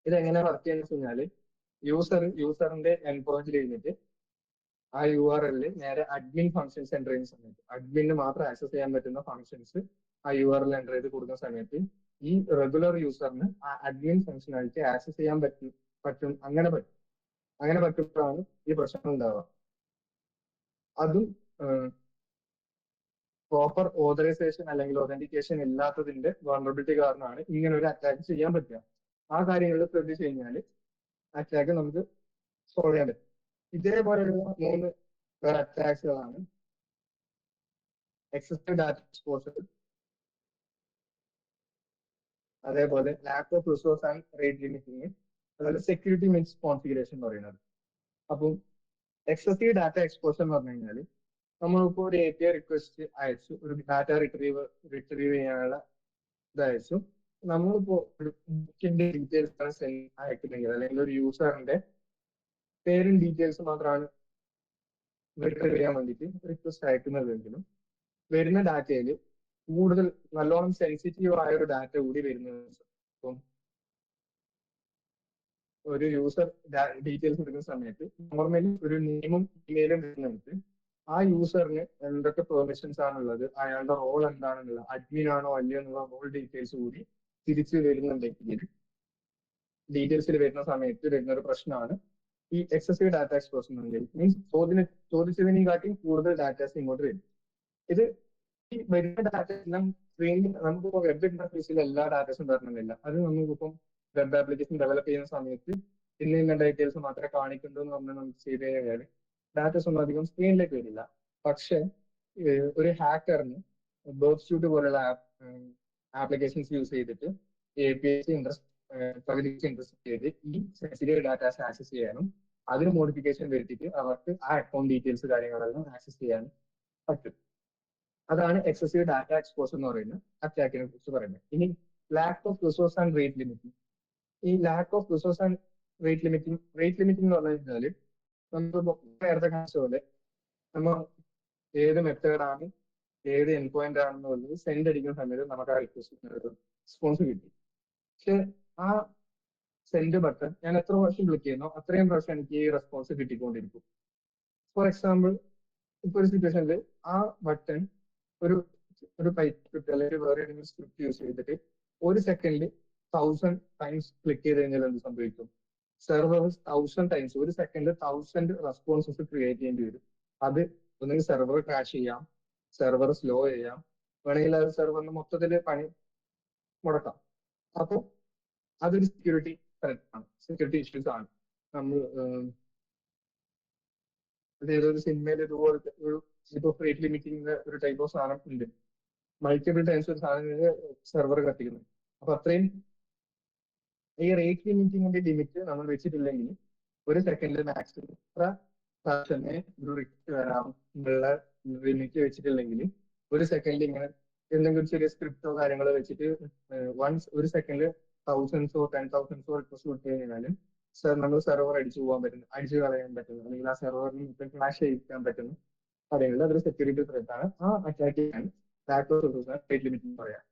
ഇതെങ്ങനെ വർക്ക് ചെയ്യുന്ന വെച്ച് കഴിഞ്ഞാൽ യൂസറിന്റെ എൻഡ് പോയിന്റിൽ ഇരുന്നിട്ട് ആ URL നേരെ അഡ്മിൻ ഫംഗ്ഷൻസ് എൻ്റർ ചെയ്യുന്ന സമയത്ത് അഡ്മിന് മാത്രം ആക്സസ് ചെയ്യാൻ പറ്റുന്ന ഫംഗ്ഷൻസ് ആ URL എൻ്റർ ചെയ്ത് കൊടുക്കുന്ന സമയത്ത് ഈ റെഗുലർ യൂസറിന് ആ അഡ്മിൻ ഫംഗ്ഷനാലിറ്റി ആക്സസ് ചെയ്യാൻ പറ്റും. അങ്ങനെ പറ്റുമ്പോഴാണ് ഈ പ്രശ്നം ഉണ്ടാവുക. അതും പ്രോപ്പർ ഓതറൈസേഷൻ അല്ലെങ്കിൽ ഒതന്റിക്കേഷൻ ഇല്ലാത്തതിന്റെ വൾനറബിലിറ്റി കാരണമാണ് ഇങ്ങനെ ഒരു അറ്റാക്ക് ചെയ്യാൻ പറ്റുക. ആ കാര്യങ്ങളിൽ ശ്രദ്ധിച്ചു കഴിഞ്ഞാൽ അറ്റാക്ക് നമുക്ക് സോൾവ് ചെയ്യാൻ പറ്റും. ഇതേപോലെയുള്ള 3 അറ്റാക്സുകളാണ് എക്സസീവ് ഡാറ്റ എക്സ്പോഷർ, അതേപോലെ lakh of resource and rate limiting, അതുപോലെ സെക്യൂരിറ്റി മീൻസ് കോൺഫിഗറേഷൻ എന്ന് പറയുന്നത്. അപ്പം എക്സസീവ് ഡാറ്റ എക്സ്പോഷർ എന്ന് പറഞ്ഞു കഴിഞ്ഞാൽ നമ്മളിപ്പോൾ ഒരു API റിക്വസ്റ്റ് അയച്ചു, ഒരു ഡാറ്റ റിട്രീവ് ചെയ്യാനുള്ള ഇത് അയച്ചു. നമ്മളിപ്പോ ഒരു ബുക്കിന്റെ ഡീറ്റെയിൽസ് അയക്കുന്നെങ്കിൽ അല്ലെങ്കിൽ ഒരു യൂസറിന്റെ പേരും ഡീറ്റെയിൽസ് മാത്രമാണ് റിട്രീവ് ചെയ്യാൻ വേണ്ടിയിട്ട് റിക്വസ്റ്റ് അയക്കുന്നതെങ്കിലും വരുന്ന ഡാറ്റയിൽ കൂടുതൽ നല്ലോണം സെൻസിറ്റീവ് ആയ ഒരു ഡാറ്റ കൂടി വരുന്നത്. ഇപ്പം ഒരു യൂസർ ഡീറ്റെയിൽസ് എടുക്കുന്ന സമയത്ത് നോർമലി ഒരു നെയിമും ഇമെയിലും വരുന്നിടത്ത് ആ യൂസറിന് എന്തൊക്കെ പെർമിഷൻസ് ആണുള്ളത്, അയാളുടെ റോൾ എന്താണെന്നുള്ളത്, അഡ്മിൻ ആണോ അല്ലയോ എന്നുള്ള റോൾ ഡീറ്റെയിൽസ് കൂടി തിരിച്ചു വരുന്നുണ്ടെങ്കിൽ ഡീറ്റെയിൽസിൽ വരുന്ന സമയത്ത് വരുന്ന ഒരു പ്രശ്നമാണ് ഈ എക്സസീവ് ഡാറ്റ എക്സ്പോഷൻ എന്നുണ്ടെങ്കിൽ. മീൻസ് ചോദിച്ചതിനെയും കാട്ടി കൂടുതൽ ഡാറ്റാസ് ഇങ്ങോട്ട് വരും. ഇത് ഈ വരുന്ന ഡാറ്റ എല്ലാം സ്ക്രീനിൽ നമുക്കിപ്പോൾ വെബ് ഇന്റർഫേസിൽ എല്ലാ ഡാറ്റാസും വരണമെന്നില്ല. അത് നമുക്കിപ്പം വെബ് ആപ്ലിക്കേഷൻ ഡെവലപ്പ് ചെയ്യുന്ന സമയത്ത് ഇന്ന ഡീറ്റെയിൽസ് മാത്രമേ കാണിക്കണ്ടൂ എന്ന് പറഞ്ഞാൽ നമുക്ക് ചെയ്ത് കഴിഞ്ഞാൽ ഡാറ്റാസ് ഒന്നും അധികം സ്ക്രീനിലേക്ക് വരില്ല. പക്ഷെ ഒരു ഹാക്കറിന് ബേർഡ് സ്യൂട്ട് പോലുള്ള ആപ്ലിക്കേഷൻസ് യൂസ് ചെയ്തിട്ട് APIs ഇൻട്രസ്റ്റ് ചെയ്ത് ഈ സെൻസിറ്റീവ് ഡാറ്റാസ് ആക്സസ് ചെയ്യാനും അതിന് മോഡിഫിക്കേഷൻ വരുത്തിയിട്ട് അവർക്ക് ആ അക്കൗണ്ട് ഡീറ്റെയിൽസ് കാര്യങ്ങളെല്ലാം ആക്സസ് ചെയ്യാനും പറ്റും. അതാണ് എക്സസീവ് ഡാറ്റ എക്സ്പോഷർ എന്ന് പറയുന്ന അറ്റാക്കിനെ കുറിച്ച് പറയുന്നത്. ഇനി lack of resource and rate limiting. ഈ lack of resource and rate limiting എന്ന് പറഞ്ഞു കഴിഞ്ഞാൽ നമുക്ക് നേരത്തെ കാണിച്ച പോലെ നമ്മൾ ഏത് മെത്തേഡാണ് ഏത് എൻഡ് പോയിന്റ് ആണെന്നുള്ളത് സെൻഡ് അടിക്കുന്ന സമയത്ത് നമുക്ക് ആ റിക്വസ്റ്റ് റെസ്പോൺസ് കിട്ടി. പക്ഷെ ആ സെൻഡ് ബട്ടൺ ഞാൻ എത്ര പ്രാവശ്യം ക്ലിക്ക് ചെയ്യുന്നോ അത്രയും പ്രാവശ്യം എനിക്ക് ഈ റെസ്പോൺസ് കിട്ടിക്കൊണ്ടിരിക്കും. ഫോർ എക്സാമ്പിൾ ഇപ്പൊ ഒരു സിറ്റുവേഷനിൽ ആ ബട്ടൺ ഒരു പൈപ്പ് അല്ലെങ്കിൽ വേറെ ഏതെങ്കിലും സ്ക്രിപ്റ്റ് യൂസ് ചെയ്തിട്ട് 1 സെക്കൻഡിൽ 1000 ടൈംസ് ക്ലിക്ക് ചെയ്ത് കഴിഞ്ഞാൽ എന്ത് സംഭവിക്കും? സെർവർ 1000 ടൈംസ് ഒരു സെക്കൻഡ് 1000 റെസ്പോൺസസ് ക്രിയേറ്റ് ചെയ്യേണ്ടി വരും. അത് ഒന്നുകിൽ സെർവർ ക്രാഷ് ചെയ്യാം, സെർവർ സ്ലോ ചെയ്യാം, വേണമെങ്കിൽ അത് സെർവറിന് മൊത്തത്തിൽ പണി മുടക്കാം. അപ്പോൾ അതൊരു സെക്യൂരിറ്റി ആണ്, സെക്യൂരിറ്റി ഇഷ്യൂസ് ആണ്. നമ്മൾ അത് ഏതൊരു സിനിമയിൽ ഇതുപോലത്തെ ഒരു റേറ്റ് ലിമിറ്റിംഗ് ഒരു ടൈപ്പ് ഓഫ് സാധനം ഉണ്ട്. മൾട്ടിപ്പിൾ ടൈംസ് ഒരു സാധനം സെർവർ കത്തിക്കുന്നത്. അപ്പൊ അത്രയും ഈ റേറ്റ് ലിമിറ്റിംഗിന്റെ ലിമിറ്റ് നമ്മൾ വെച്ചിട്ടില്ലെങ്കിൽ ഒരു സെക്കൻഡിൽ മാക്സിമം എത്ര പ്രാവശ്യമേ ഒരു റിക്വസ്റ്റ് വരാം എന്നുള്ള ലിമിറ്റ് വെച്ചിട്ടില്ലെങ്കിൽ ഒരു സെക്കൻഡിൽ ഇങ്ങനെ എന്തെങ്കിലും ചെറിയ സ്ക്രിപ്റ്റോ കാര്യങ്ങളോ വെച്ചിട്ട് വൺസ് ഒരു സെക്കൻഡിൽ തൗസൻഡ്സോ 10,000സോ റിക്വസ്റ്റ് വിട്ട് കഴിഞ്ഞാലും നമ്മൾ സെർവർ അടിച്ചു കളയാൻ പറ്റുന്നു, അല്ലെങ്കിൽ ആ സെർവറിന് ക്ലാഷ് ചെയ്യിക്കാൻ പറ്റുന്നു കാര്യങ്ങളിൽ അതൊരു സെക്യൂരിറ്റി ത്രെറ്റ് ആണ്. ആ അറ്റാക്ക് ചെയ്യാൻ റേറ്റ് ലിമിറ്റ് എന്ന് പറയാം.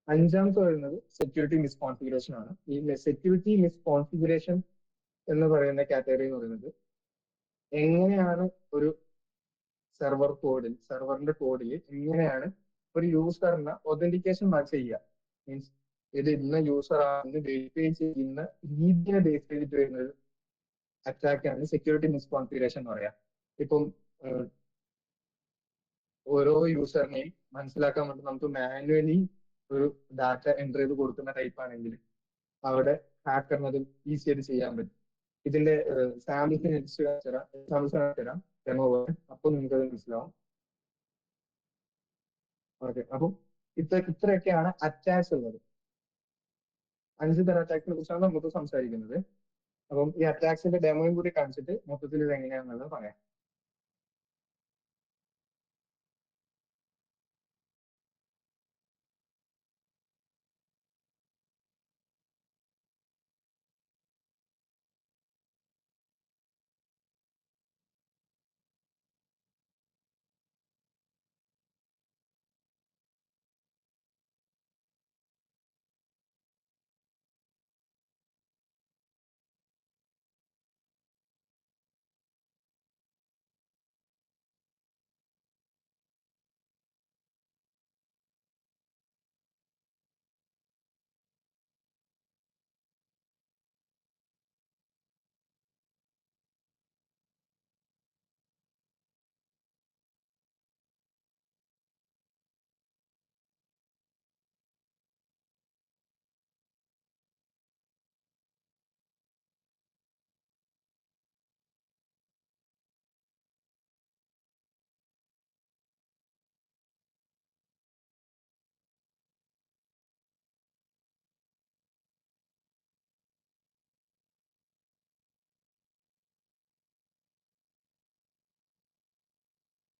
അഞ്ചാമത്തെ വരുന്നത് സെക്യൂരിറ്റി മിസ്കോൺഫിഗറേഷൻ ആണ്. ഈ സെക്യൂരിറ്റി മിസ്കോൺഫിഗറേഷൻ എന്ന് പറയുന്ന കാറ്റഗറി എന്ന് പറയുന്നത് എങ്ങനെയാണ് ഒരു സെർവറിന്റെ കോഡിൽ എങ്ങനെയാണ് ഒരു യൂസറിന് ഒതന്റിക്കേഷൻ ചെയ്യുക, മീൻസ് ഇത് ഇന്ന യൂസർ ആണെന്ന് വെരിഫൈ ചെയ്യുന്ന രീതിയെ ബേസ് ചെയ്തിട്ട് വരുന്ന ഒരു അറ്റാക്കാണ് സെക്യൂരിറ്റി മിസ്കോൺഫിഗറേഷൻ എന്ന് പറയാം. ഇപ്പം ഓരോ യൂസറിനെയും മനസ്സിലാക്കാൻ വേണ്ടി നമുക്ക് മാനുവലി ഒരു ഡാറ്റ എൻ്റർ ചെയ്ത് കൊടുക്കുന്ന ടൈപ്പ് ആണെങ്കിൽ അവിടെ ഹാക്കറിന് അത് ഈസി ആയിട്ട് ചെയ്യാൻ പറ്റും. ഇതിന്റെ സാമ്പിൾസ് തരാം ഡെമോ പോലെ, അപ്പോൾ നിങ്ങൾക്ക് അത് മനസ്സിലാവും. ഓക്കെ, അപ്പം ഇത്രയൊക്കെയാണ് അറ്റാക്സ് ഉള്ളത്. 5 തരം അറ്റാക്സിനെ കുറിച്ചാണ് നമുക്ക് സംസാരിക്കുന്നത്. അപ്പം ഈ അറ്റാക്സിന്റെ ഡെമോയും കൂടി കാണിച്ചിട്ട് മൊത്തത്തിൽ ഇത് എങ്ങനെയാണെന്നുള്ളത് പറയാം.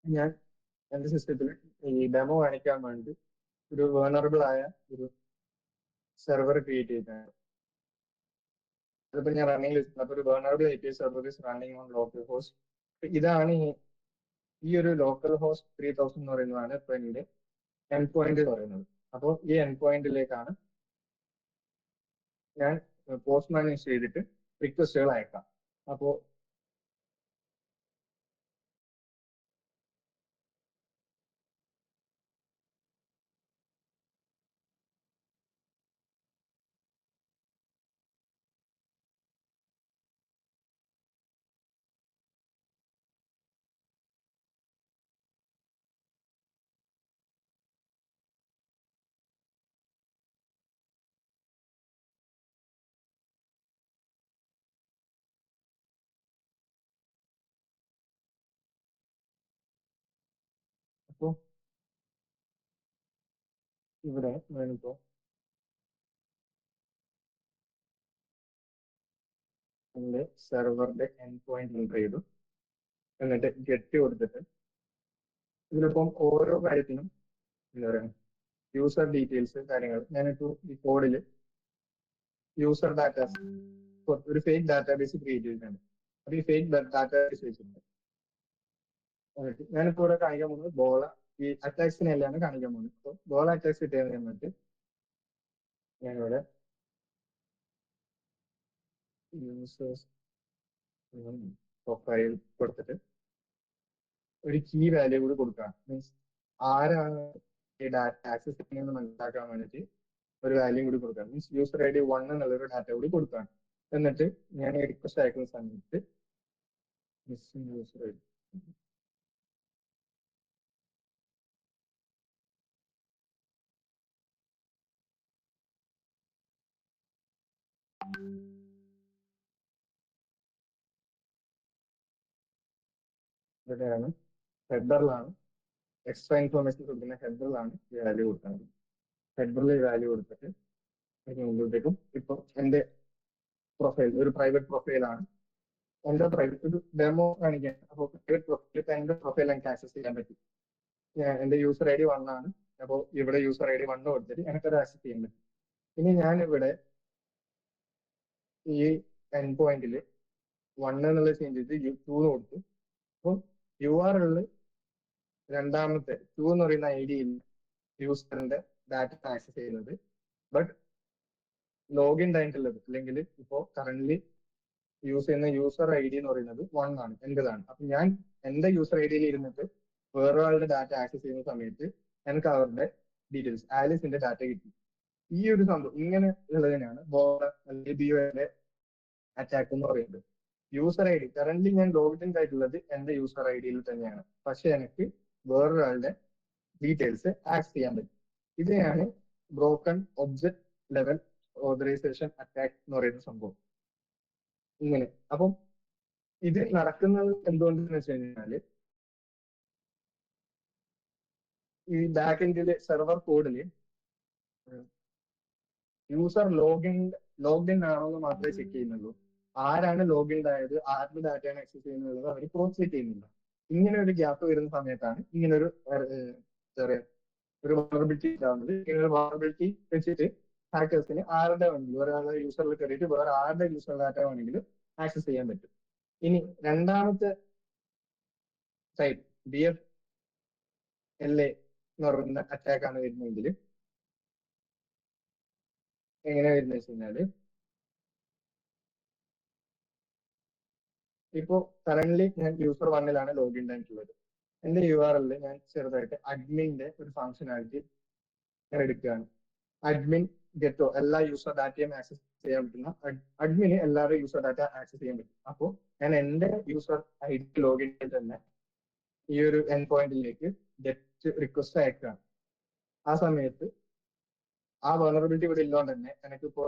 ഞാൻ എന്റെ സിസ്റ്റത്തിൽ ഈ ഡെമോ കാണിക്കാൻ വേണ്ടി ഒരു വേണറബിൾ ആയ ഒരു സെർവർ ക്രിയേറ്റ് ചെയ്തിട്ടുണ്ട്. അതിപ്പോ ഞാൻ റണ്ണിംഗ് ലിസ്റ്റ് അപ്പൊ ഒരു വേണറബിൾ API server is running on local host. ഇതാണ് ഈ ഒരു ലോക്കൽ ഹോസ്റ്റ് 3000 എന്ന് പറയുന്നതാണ് ഇപ്പൊ എന്റെ എൻഡ് പോയിന്റ് എന്ന് പറയുന്നത്. അപ്പോൾ ഈ എൻഡ് പോയിന്റിലേക്കാണ് ഞാൻ പോസ്റ്റ് മാനേജ് ചെയ്തിട്ട് റിക്വസ്റ്റുകൾ അയക്കാം. അപ്പോൾ അപ്പോൾ ഇവിടെ ഞാനിപ്പോ എന്റെ സെർവറിന്റെ എൻഡ് പോയിന്റ് എൻ്റർ ചെയ്തു. എന്നിട്ട് ഗെറ്റ് കൊടുത്തിട്ട് ഇതിലിപ്പം ഓരോ കാര്യത്തിനും എന്താ പറയുക യൂസർ ഡീറ്റെയിൽസ് കാര്യങ്ങൾ ഞാനിപ്പോ ഈ കോഡിൽ യൂസർ ഡാറ്റാസ് ഒരു ഫേക്ക് ഡാറ്റാബേസ് ക്രിയേറ്റ് ചെയ്തിട്ടുണ്ട്. അപ്പൊ ഈ ഫേക്ക് ഡാറ്റാബേസ് വെച്ചിട്ടുണ്ട്. ഞാനിപ്പോ ഇവിടെ കാണിക്കാൻ പോകുന്നത് ബോള ഈ അറ്റാക്സിനെ എല്ലാം കാണിക്കാൻ പോകുന്നത്. അപ്പോൾ ബോള അറ്റാക്സ് കിട്ടിയത് എന്നിട്ട് ഞാനിവിടെ യൂസേഴ്സ് പ്രൊഫൈൽ കൊടുത്തിട്ട് ഒരു കീ വാല്യൂ കൂടി കൊടുക്കുകയാണ്. മീൻസ് ആരാണ് ഈ ഡാറ്റ ആക്സസ് ചെയ്യുന്നത് മനസ്സിലാക്കാൻ വേണ്ടിയിട്ട് ഒരു വാല്യൂ കൂടി കൊടുക്കുകയാണ്. മീൻസ് യൂസർ ID 1 എന്നുള്ളൊരു ഡാറ്റ കൂടി കൊടുക്കുകയാണ്. എന്നിട്ട് ഞാൻ റിക്വസ്റ്റ് അയക്കുന്ന സമയത്ത് മിസ്സിംഗ് യൂസർ ഐ ഡി ഇവിടെയാണ് ഹെഡറിലാണ് എക്സ്ട്രാ ഇൻഫോർമേഷൻ കൊടുക്കുന്ന ഹെഡറിലാണ് ഈ വാല്യൂ കൊടുക്കുന്നത്. ഹെഡറിൽ ഈ വാല്യൂ കൊടുത്തിട്ട് അതിന് മുമ്പോട്ടേക്കും ഇപ്പൊ എന്റെ പ്രൊഫൈൽ ഒരു പ്രൈവറ്റ് പ്രൊഫൈലാണ്. എന്റെ പ്രൈവറ്റ് ഒരു ഡെമോ കാണിക്കാൻ. അപ്പോൾ പ്രൈവറ്റ് പ്രൊഫൈൽ എന്റെ പ്രൊഫൈൽ എനിക്ക് ആക്സസ് ചെയ്യാൻ പറ്റും. എന്റെ യൂസർ ഐ ഡി 1 ആണ്. അപ്പോൾ ഇവിടെ യൂസർ ഐ ഡി 1 കൊടുത്തിട്ട് എനിക്കത് ആക്സസ് ചെയ്യാൻ പറ്റും. ഇനി ഞാൻ ഇവിടെ ഈ എൻ പോയിന്റിൽ 1 എന്നുള്ളത് ചേഞ്ച് ചെയ്ത് 2 കൊടുത്തു. അപ്പോൾ യു ആർ ഉള്ള രണ്ടാമത്തെ 2 എന്ന് പറയുന്ന ഐ ഡിയിൽ യൂസറിന്റെ ഡാറ്റ ആക്സസ് ചെയ്യുന്നത്. ബട്ട് ലോഗിൻ ആയിട്ടുള്ളത് അല്ലെങ്കിൽ ഇപ്പോൾ കറന്റ് യൂസ് ചെയ്യുന്ന യൂസർ ഐ ഡി എന്ന് പറയുന്നത് 1 ആണ്, എന്റേതാണ്. അപ്പൊ ഞാൻ എന്റെ യൂസർ ഐ ഡിയിൽ ഇരുന്നിട്ട് വേറൊരാളുടെ ഡാറ്റ ആക്സസ് ചെയ്യുന്ന സമയത്ത് എനിക്ക് അവരുടെ ഡീറ്റെയിൽസ് ആലിസിന്റെ ഡാറ്റ കിട്ടി. ഈ ഒരു സംഭവം ഇങ്ങനെ ഉള്ളതിനാണ് ബോർഡർ അല്ലെങ്കിൽ ബിഒയുടെ അറ്റാക്ക് എന്ന് പറയുന്നത്. യൂസർ ഐ ഡി കറന്റ് ഞാൻ ലോഗിൻ ആയിട്ടുള്ളത് എന്റെ യൂസർ ഐ ഡിയിൽ തന്നെയാണ്, പക്ഷെ എനിക്ക് വേറൊരാളുടെ ഡീറ്റെയിൽസ് ആക്സസ് ചെയ്യാൻ പറ്റും. ഇതിനെയാണ് broken object level authorisation attack എന്ന് പറയുന്ന സംഭവം. ഇങ്ങനെ അപ്പം ഇത് നടക്കുന്നത് എന്തുകൊണ്ടെന്ന് വെച്ച് കഴിഞ്ഞാല് ഈ ബാക്ക് എൻഡില് സെർവർ കോഡില് യൂസർ ലോഗിൻ ആണോ എന്ന് മാത്രമേ ചെക്ക് ചെയ്യുന്നുള്ളൂ. ആരാണ് ലോഗിൻ ആയത്, ആരുടെ ഡാറ്റയാണ് ആക്സസ് ചെയ്യുന്നത് അവർ ക്രോസ് ചെക്ക് ചെയ്യുന്നില്ല. ഇങ്ങനെ ഒരു ഗ്യാപ്പ് വരുന്ന സമയത്താണ് ഇങ്ങനെ ഒരു വൾണറബിലിറ്റി ഉണ്ടാവുന്നത്. ഇങ്ങനെ ഒരു വൾണറബിലിറ്റി വെച്ചിട്ട് ഹാക്കേഴ്സിന് ആരുടെ വേണമെങ്കിലും ഒരാളുടെ യൂസറിൽ കയറിയിട്ട് വേറെ ആരുടെ യൂസർ ഡാറ്റ വേണമെങ്കിലും ആക്സസ് ചെയ്യാൻ പറ്റും. ഇനി രണ്ടാമത്തെ ടൈപ്പ് DFLA എന്ന് പറയുന്ന അറ്റാക്ക് ആണ് വരുന്നതെങ്കിൽ എങ്ങനെ വരുന്നത് വെച്ച് കഴിഞ്ഞാല് ഇപ്പോ കറന്റ് ഞാൻ യൂസർ 1ലാണ് ലോഗിൻ ആയിട്ടുള്ളത്. എന്റെ URL ഞാൻ ചെറുതായിട്ട് അഡ്മിന്റെ ഒരു ഫംഗ്ഷനാലിറ്റി ഞാൻ എടുക്കുകയാണ്. അഡ്മിൻ ഗെറ്റോ എല്ലാ യൂസർ ഡാറ്റയും ആക്സസ് ചെയ്യാൻ പറ്റുന്ന അഡ്മിന് എല്ലാവരുടെ യൂസർ ഡാറ്റ ആക്സസ് ചെയ്യാൻ പറ്റും. അപ്പോൾ ഞാൻ എന്റെ യൂസർ ഐ ഡി ലോഗിൻ ചെയ്ത് തന്നെ ഈ ഒരു എൻ പോയിന്റിലേക്ക് ഗെറ്റ് റിക്വസ്റ്റ് അയക്കുകയാണ്. ആ സമയത്ത് ആ വൾണറബിലിറ്റി ഇവിടെ ഇല്ലാണ്ട് തന്നെ എനിക്കിപ്പോ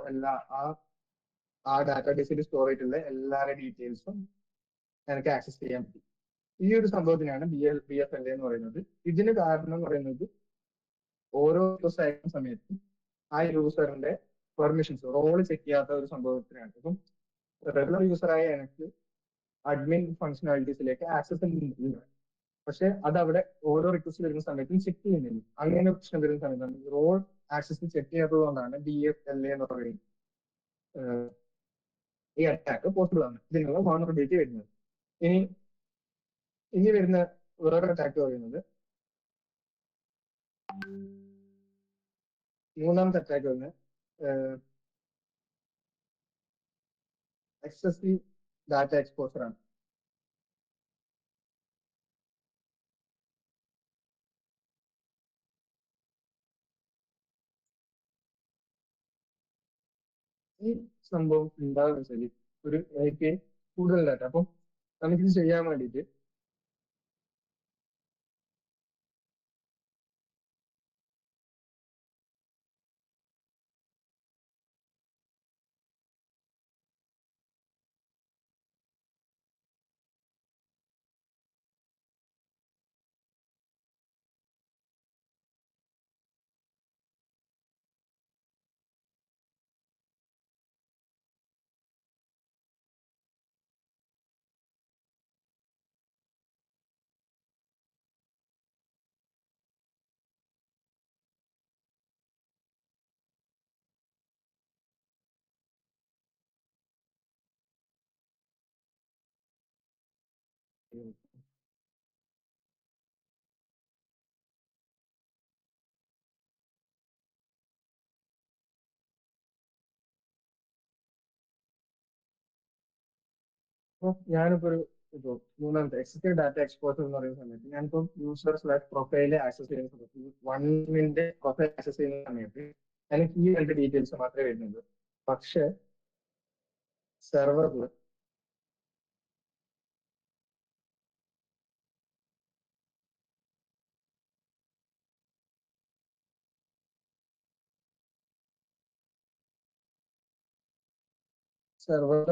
ആ ഡാറ്റാബേസിൽ സ്റ്റോർ ചെയ്തിട്ടുള്ള എല്ലാവരുടെ ഡീറ്റെയിൽസും എനിക്ക് ആക്സസ് ചെയ്യാൻ പറ്റും. ഈ ഒരു സംഭവത്തിനാണ് BFLA എന്ന് പറയുന്നത്. ഇതിന് കാരണം എന്ന് പറയുന്നത് ഓരോ റിക്വസ്റ്റ് അയക്കുന്ന സമയത്ത് ആ യൂസറിന്റെ പെർമിഷൻസ് റോള് ചെക്ക് ചെയ്യാത്ത ഒരു സംഭവത്തിനാണ്. ഇപ്പം റെഗുലർ യൂസറായ എനിക്ക് അഡ്മിൻ ഫംഗ്ഷനാലിറ്റീസിലേക്ക് ആക്സസ് ഉണ്ട്, പക്ഷെ അത് അവിടെ ഓരോ റിക്വസ്റ്റ് വരുന്ന സമയത്തും ചെക്ക് ചെയ്യുന്നില്ല. അങ്ങനെ പ്രശ്നം വരുന്ന സമയത്താണ് റോൾ ആക്സസ് ചെക്ക് ചെയ്യാത്തത് കൊണ്ടാണ് BFLA എന്ന് പറയുന്നത് ഈ അറ്റാക്ക് പോസിബിൾ ആണ്, ഇതിനുള്ള വൾണറബിലിറ്റി വരുന്നത്. ഇനി വരുന്ന വേറൊരു അറ്റാക്ക് പറയുന്നത് മൂന്നാമത്തെ അറ്റാക്ക് വരുന്നത് എക്സസീവ് ഡാറ്റ എക്സ്പോസർ ആണ്. ഈ സംഭവം എന്താണെന്ന് വെച്ചാൽ ഒരു API കൂടുതൽ ഡാറ്റ. അപ്പം നമുക്കിത് ചെയ്യാൻ വേണ്ടിയിട്ട് ഞാനിപ്പോ ഇപ്പോ മൂന്നാമത്തെ എക്സസീവ് ഡാറ്റ എക്സ്പോസർ എന്ന് പറയുന്ന സമയത്ത് ഞാനിപ്പോ യൂസർ/പ്രൊഫൈല് ആക്സസ് ചെയ്യുന്ന സമയത്ത് 1ന്റെ പ്രൊഫൈൽ ആക്സസ് ചെയ്യുന്ന സമയത്ത് എനിക്ക് ഈ രണ്ട് ഡീറ്റെയിൽസ് മാത്രമേ വരുന്നുള്ളൂ. പക്ഷെ സെർവറിൽ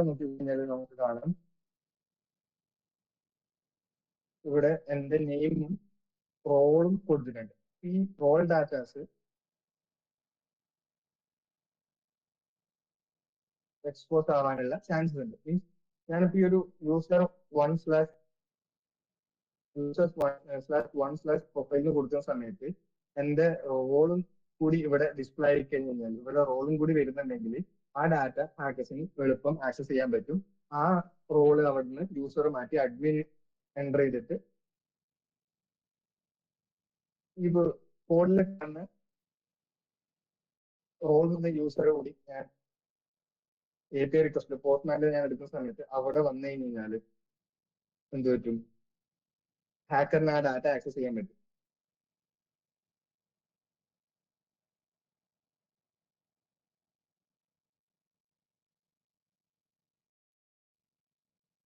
നോക്കി കഴിഞ്ഞാൽ നമുക്ക് കാണാം ഇവിടെ എന്റെ നെയിമും റോളും കൊടുത്തിട്ടുണ്ട്. ഈ റോൾ ഡാറ്റാസ് എക്സ്പോസ് ആവാനുള്ള ചാൻസസ് ഉണ്ട്. മീൻസ് ഞാനിപ്പോ ഈ ഒരു യൂസർ 1/1/1/പ്രൊഫൈലിന് കൊടുക്കുന്ന സമയത്ത് എന്റെ റോളും കൂടി ഇവിടെ ഡിസ്പ്ലേ ആയി കഴിഞ്ഞാൽ ഇവിടെ റോളും കൂടി വരുന്നുണ്ടെങ്കിൽ ആ ഡാറ്റ ഹാക്കേഴ്സിന് എളുപ്പം ആക്സസ് ചെയ്യാൻ പറ്റും. ആ റോള് അവിടുന്ന് യൂസർ മാറ്റി അഡ്മിൻ എൻ്റർ ചെയ്തിട്ട് ഈ കോഡിൽ കാണുന്ന റോൾ എന്ന യൂസറെ കൂടി ഞാൻ API റിക്വസ്റ്റ് പോസ്റ്റ്മാനിൽ ഞാൻ എടുക്കുന്ന സമയത്ത് അവിടെ വന്നു കഴിഞ്ഞാൽ എന്ത് പറ്റും, ഹാക്കറിന് ആ ഡാറ്റ ആക്സസ് ചെയ്യാൻ പറ്റും.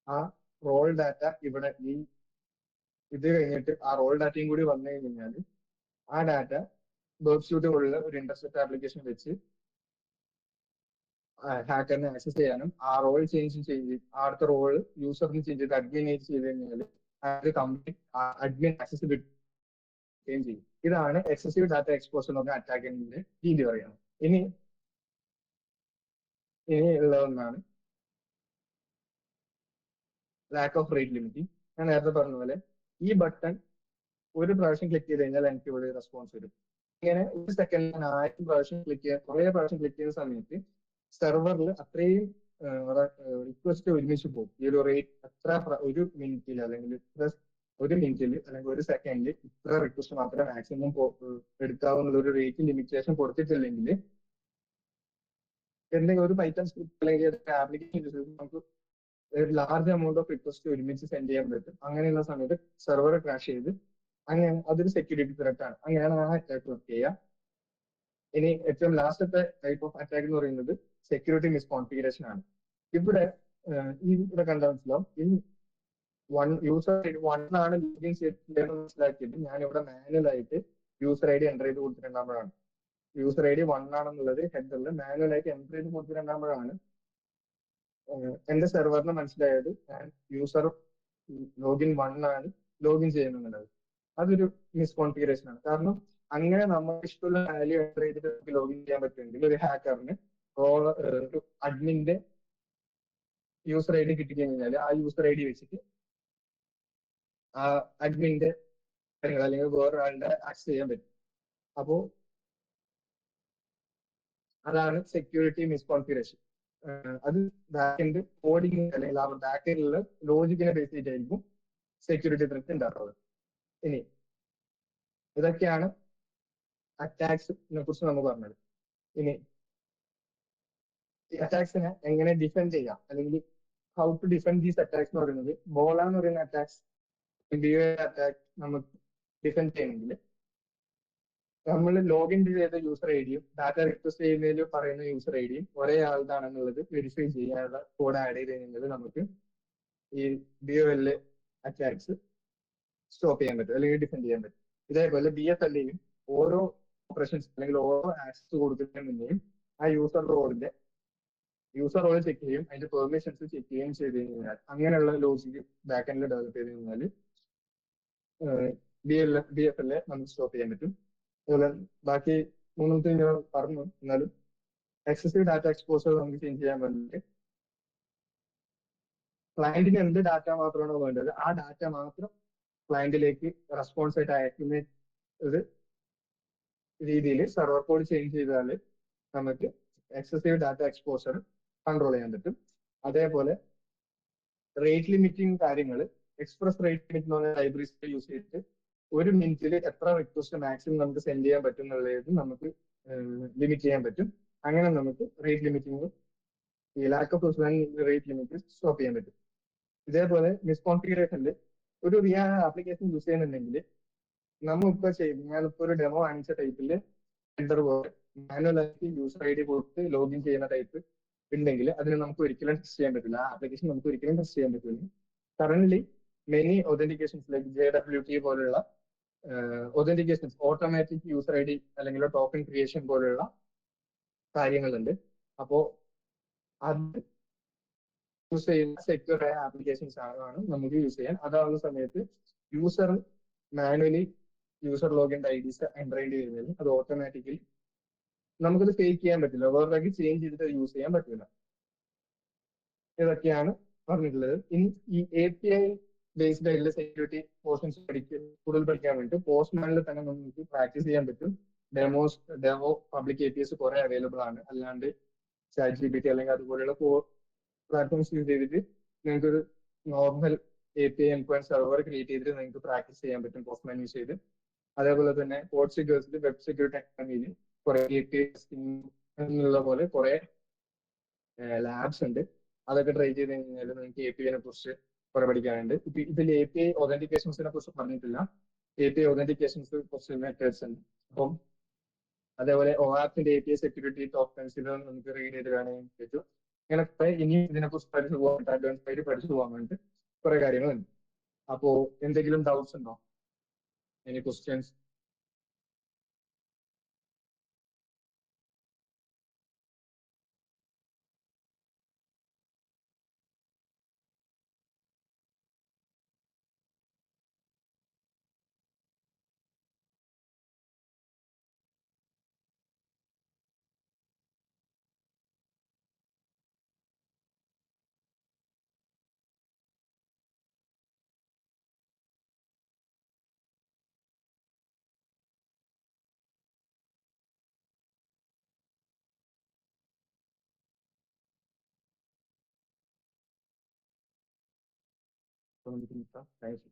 ആ റോൾ ഡാറ്റ ഇവിടെ ഇത് കഴിഞ്ഞിട്ട് ആ റോൾ ഡാറ്റയും കൂടി വന്നു കഴിഞ്ഞാൽ ആ ഡാറ്റ വെബ് സ്യൂട്ട് പോലുള്ള ഒരു ഇന്റർസെപ്റ്റ് ആപ്ലിക്കേഷൻ വെച്ച് ഹാക്കറിനെ ആക്സസ് ചെയ്യാനും ആ റോൾ ചേഞ്ച് ചെയ്ത് അടുത്ത റോൾ യൂസറിന് ചേഞ്ച് ചെയ്ത് അഡ്മിനേറ്റ് ചെയ്ത് കഴിഞ്ഞാൽ അത് കംപ്ലീറ്റ് അഡ്മിൻ ആക്സസ് കിട്ടുകയും ചെയ്യും. ഇതാണ് എക്സസീവ് ഡാറ്റ എക്സ്പോഷർ എന്ന് പറഞ്ഞ അറ്റാക്കിന്റെ രീതി പറയുന്നത്. ഇനി ഉള്ള ഒന്നാണ് ലാക്ക് ഓഫ് റേറ്റ് ലിമിറ്റിംഗ്. ഞാൻ നേരത്തെ പറഞ്ഞ പോലെ ഈ ബട്ടൺ ഒരു പ്രാവശ്യം ക്ലിക്ക് ചെയ്ത് കഴിഞ്ഞാൽ എനിക്ക് ഇവിടെ റെസ്പോൺസ് വരും. ഇങ്ങനെ ഒരു സെക്കൻഡിൽ ഞാൻ 1000 പ്രാവശ്യം ക്ലിക്ക് ചെയ്യാൻ കുറേ പ്രാവശ്യം ക്ലിക്ക് ചെയ്യുന്ന സമയത്ത് സെർവറിൽ അത്രയും റിക്വസ്റ്റ് ഒരുമിച്ച് പോകും. ഈ ഒരു റേറ്റ് എത്ര ഒരു മിനിറ്റിൽ അല്ലെങ്കിൽ അല്ലെങ്കിൽ ഒരു സെക്കൻഡിൽ ഇത്ര റിക്വസ്റ്റ് മാത്രമേ മാക്സിമം എടുക്കാവുന്ന ഒരു റേറ്റ് ലിമിറ്റേഷൻ കൊടുത്തിട്ടില്ലെങ്കിൽ എന്തെങ്കിലും ഒരു പൈത്തൺ സ്ക്രിപ്റ്റ് അല്ലെങ്കിൽ ആപ്ലിക്കേഷൻ യൂസ് ചെയ്ത് നമുക്ക് ഒരു ലാർജ് എമൗണ്ട് ഓഫ് റിക്വസ്റ്റ് ഒരുമിച്ച് സെൻഡ് ചെയ്യാൻ പറ്റും. അങ്ങനെയുള്ള സമയത്ത് സെർവർ ക്രാഷ് ചെയ്ത് അങ്ങനെ അതൊരു സെക്യൂരിറ്റി ത്രെറ്റ് ആണ്. അങ്ങനെയാണ് ആ അറ്റാക്ക് വർക്ക് ചെയ്യുക. ഇനി ഏറ്റവും ലാസ്റ്റത്തെ ടൈപ്പ് ഓഫ് അറ്റാക്ക് എന്ന് പറയുന്നത് സെക്യൂരിറ്റി മിസ്കോൺഫിഗറേഷൻ ആണ്. ഇവിടെ ഇവിടെ കണ്ട മനസ്സിലാവും യൂസർ ID 1 ആണ് ലോഗിൻ ചെയ്തിട്ടുണ്ടെന്ന് മനസ്സിലാക്കിയിട്ട് ഞാൻ ഇവിടെ മാനുവലായിട്ട് യൂസർ ID എൻ്റർ ചെയ്ത് കൊടുത്തിട്ടുണ്ടാകുമ്പോഴാണ് യൂസർ ID 1 ആണെന്നുള്ളത് ഹെഡറിൽ മാനുവലായിട്ട് എൻ്റർ ചെയ്ത് കൊടുത്തിട്ടുണ്ടാകുമ്പോഴാണ് എന്റെ സെർവറിന് മനസ്സിലായത് ഞാൻ യൂസർ ലോഗിൻ 1 ആണ് ലോഗിൻ ചെയ്യുന്നുള്ളത്. അതൊരു മിസ്കോൺഫിഗറേഷൻ ആണ്. കാരണം അങ്ങനെ നമുക്ക് ഇഷ്ടമുള്ള വാല്യൂ എൻ്റർ ചെയ്തിട്ട് നമുക്ക് ലോഗിൻ ചെയ്യാൻ പറ്റുമെങ്കിൽ ഒരു ഹാക്കറിന് ഒരു അഡ്മിന്റെ യൂസർ ID കിട്ടിക്കഴിഞ്ഞാൽ ആ യൂസർ ID വെച്ചിട്ട് ആ അഡ്മിന്റെ കാര്യങ്ങൾ അല്ലെങ്കിൽ വേറൊരാളുടെ ആക്സസ് ചെയ്യാൻ പറ്റും. അപ്പോ അതാണ് സെക്യൂരിറ്റി മിസ്കോൺഫിഗറേഷൻ. അത് ബാക്കെൻഡ് കോഡിങ് അല്ലെങ്കിൽ ആ ബാക്കെൻഡിലുള്ള ലോജിക്കിനെ ബേസ് ചെയ്തിട്ടായിരിക്കും സെക്യൂരിറ്റി ത്രെറ്റ് ഉണ്ടാകുന്നത്. ഇനി ഇതൊക്കെയാണ് അറ്റാക്സിനെ കുറിച്ച് നമ്മൾ പറഞ്ഞത്. ഇനി ഈ അറ്റാക്സിനെ എങ്ങനെ ഡിഫെൻഡ് ചെയ്യാം അല്ലെങ്കിൽ how to defend these attacks എന്ന് പറയുന്നത് ബോള എന്ന് പറയുന്ന അറ്റാക്സ് അറ്റാക്ക് നമുക്ക് ഡിഫെൻഡ് ചെയ്യണമെങ്കിൽ നമ്മൾ ലോഗിൻ ചെയ്ത യൂസർ ഐഡിയും ഡാറ്റ റിക്വസ്റ്റ് ചെയ്യുന്നതിൽ പറയുന്ന യൂസർ ഐഡിയും ഒരേ ആളുതാണെന്നുള്ളത് വെരിഫൈ ചെയ്യാനുള്ള കോഡ് ആഡ് ചെയ്ത് കഴിഞ്ഞാൽ നമുക്ക് ഈ BOL അറ്റാക്സ് സ്റ്റോപ്പ് ചെയ്യാൻ പറ്റും അല്ലെങ്കിൽ ഡിഫെൻഡ് ചെയ്യാൻ പറ്റും. ഇതേപോലെ BFLയും ഓരോ ഓപ്പറേഷൻസ് അല്ലെങ്കിൽ ഓരോ ആക്സസ് കൊടുക്കുന്നതിന് മുന്നേയും ആ യൂസർ റോൾ ചെക്ക് ചെയ്യും, അതിന്റെ പെർമിഷൻസ് ചെക്ക് ചെയ്യുകയും ചെയ്ത് കഴിഞ്ഞാൽ അങ്ങനെയുള്ള ലോജിക് ബാക്കെൻഡിൽ ഡെവലപ്പ് ചെയ്ത് കഴിഞ്ഞാൽ BFL നമുക്ക് സ്റ്റോപ്പ് ചെയ്യാൻ പറ്റും. അതുപോലെ ബാക്കി മൂന്നാമത്തെ ഞാൻ പറഞ്ഞു. എന്നാലും എക്സസീവ് ഡാറ്റ എക്സ്പോസർ നമുക്ക് ചേഞ്ച് ചെയ്യാൻ വേണ്ടിയിട്ട് ക്ലയന്റിന് എന്ത് ഡാറ്റ മാത്രമാണോ വേണ്ടത് ആ ഡാറ്റ മാത്രം ക്ലയന്റിലേക്ക് റെസ്പോൺസ് ആയിട്ട് അയക്കുന്ന ഒരു രീതിയിൽ സെർവർ കോഡ് ചേഞ്ച് ചെയ്താൽ നമുക്ക് എക്സസീവ് ഡാറ്റ എക്സ്പോസർ കൺട്രോൾ ചെയ്യാൻ പറ്റും. അതേപോലെ റേറ്റ് ലിമിറ്റിംഗ് കാര്യങ്ങൾ എക്സ്പ്രസ് റേറ്റ് ലിമിറ്റ് എന്ന് പറഞ്ഞ ലൈബ്രറീസ് യൂസ് ചെയ്തിട്ട് ഒരു മിനിറ്റിൽ എത്ര റിക്വസ്റ്റ് മാക്സിമം നമുക്ക് സെൻഡ് ചെയ്യാൻ പറ്റും എന്നുള്ളത് നമുക്ക് ലിമിറ്റ് ചെയ്യാൻ പറ്റും. അങ്ങനെ നമുക്ക് റേറ്റ് ലിമിറ്റിംഗ് ഈ lack of rate limit stop ചെയ്യാൻ പറ്റും. ഇതേപോലെ മിസ്കോൺഫിഗറേഷനിൽ ഒരു ആപ്ലിക്കേഷൻ യൂസ് ചെയ്യുന്നുണ്ടെങ്കിൽ നമ്മളിപ്പോൾ ഞാനിപ്പോൾ ഒരു ഡെമോ കാണിച്ച ടൈപ്പിൽ എൻ്റർ പോലെ മാനുവലായിട്ട് യൂസർ ID കൊടുത്ത് ലോഗിൻ ചെയ്യുന്ന ടൈപ്പ് ഉണ്ടെങ്കിൽ അതിനെ നമുക്ക് ഒരിക്കലും ടെസ്റ്റ് ചെയ്യാൻ പറ്റില്ല. ആ ആപ്ലിക്കേഷൻ നമുക്ക് ഒരിക്കലും ടെസ്റ്റ് ചെയ്യാൻ പറ്റില്ല. കറന്റ് മെനി ഒതന്റിക്കേഷൻസ് ലൈക്ക് JWT പോലുള്ള ഒതന്റിക്കേഷൻസ്, ഓട്ടോമാറ്റിക് യൂസർ ഐ ഡി അല്ലെങ്കിൽ ടോക്കൺ ക്രിയേഷൻ പോലുള്ള കാര്യങ്ങളുണ്ട്. അപ്പോ അത് യൂസ് ചെയ്യുന്ന സെക്യൂർ ആയ ആപ്ലിക്കേഷൻസ് ആണ് നമുക്ക് യൂസ് ചെയ്യാൻ. അതാവുന്ന സമയത്ത് user manually user login IDs enter ചെയ്യേണ്ടി വരുന്നത് അത് ഓട്ടോമാറ്റിക്കലി നമുക്കത് ഫേക്ക് ചെയ്യാൻ പറ്റില്ല, വേറൊരാൾക്ക് ചേഞ്ച് ചെയ്തിട്ട് യൂസ് ചെയ്യാൻ പറ്റില്ല. ഇതൊക്കെയാണ് പറഞ്ഞിട്ടുള്ളത്. ഇനി ഈ API ബേസ്ഡ് ആയിട്ടുള്ള സെക്യൂരിറ്റി പോർഷൻസ് കൂടുതൽ പഠിക്കാൻ വേണ്ടി പോസ്റ്റ്മാനിൽ തന്നെ നമുക്ക് പ്രാക്ടീസ് ചെയ്യാൻ പറ്റും. ഡെമോ പബ്ലിക് APIs കുറെ അവൈലബിൾ ആണ്. അല്ലാണ്ട് ChatGPT അല്ലെങ്കിൽ അതുപോലെയുള്ള പ്ലാറ്റ്ഫോംസ് യൂസ് ചെയ്തിട്ട് നിങ്ങൾക്ക് ഒരു normal API end server create ചെയ്തിട്ട് നിങ്ങൾക്ക് പ്രാക്ടീസ് ചെയ്യാൻ പറ്റും പോസ്റ്റ്മാൻ യൂസ് ചെയ്ത്. അതേപോലെ തന്നെ കോഡ് സെക്യൂരിറ്റി, വെബ് സെക്യൂരിറ്റി അക്കാദമിയിൽ കുറെ API എന്നുള്ള പോലെ കുറെ ലാബ്സ് ഉണ്ട്. അതൊക്കെ ട്രൈ ചെയ്ത് കഴിഞ്ഞാൽ നിങ്ങൾക്ക് API കുറിച്ച് കുറെ പഠിക്കാനുണ്ട്. ഇപ്പൊ ഇതിൽ API ഒതന്റിക്കേഷൻസിനെ കുറിച്ച് പറഞ്ഞിട്ടില്ല. API ഒതന്റിക്കേഷൻസ് കുറച്ച് മെത്തേഡ്സ് ഉണ്ട്. അപ്പം അതേപോലെ OAuthന്റെ API സെക്യൂരിറ്റി ടോക്കൺസ് ഇത് നമുക്ക് റീഡ് ചെയ്ത് വേണമെങ്കിൽ പറ്റും. ഇങ്ങനെ ഇനി ഇതിനെക്കുറിച്ച് പഠിച്ചു പോകാൻ അഡ്വാൻസ് ആയിട്ട് പഠിച്ചു പോകാൻ വേണ്ടി കുറെ കാര്യങ്ങളുണ്ട്. അപ്പോ എന്തെങ്കിലും ഡൗട്ട്സ് ഉണ്ടോ? Any questions? Thank you.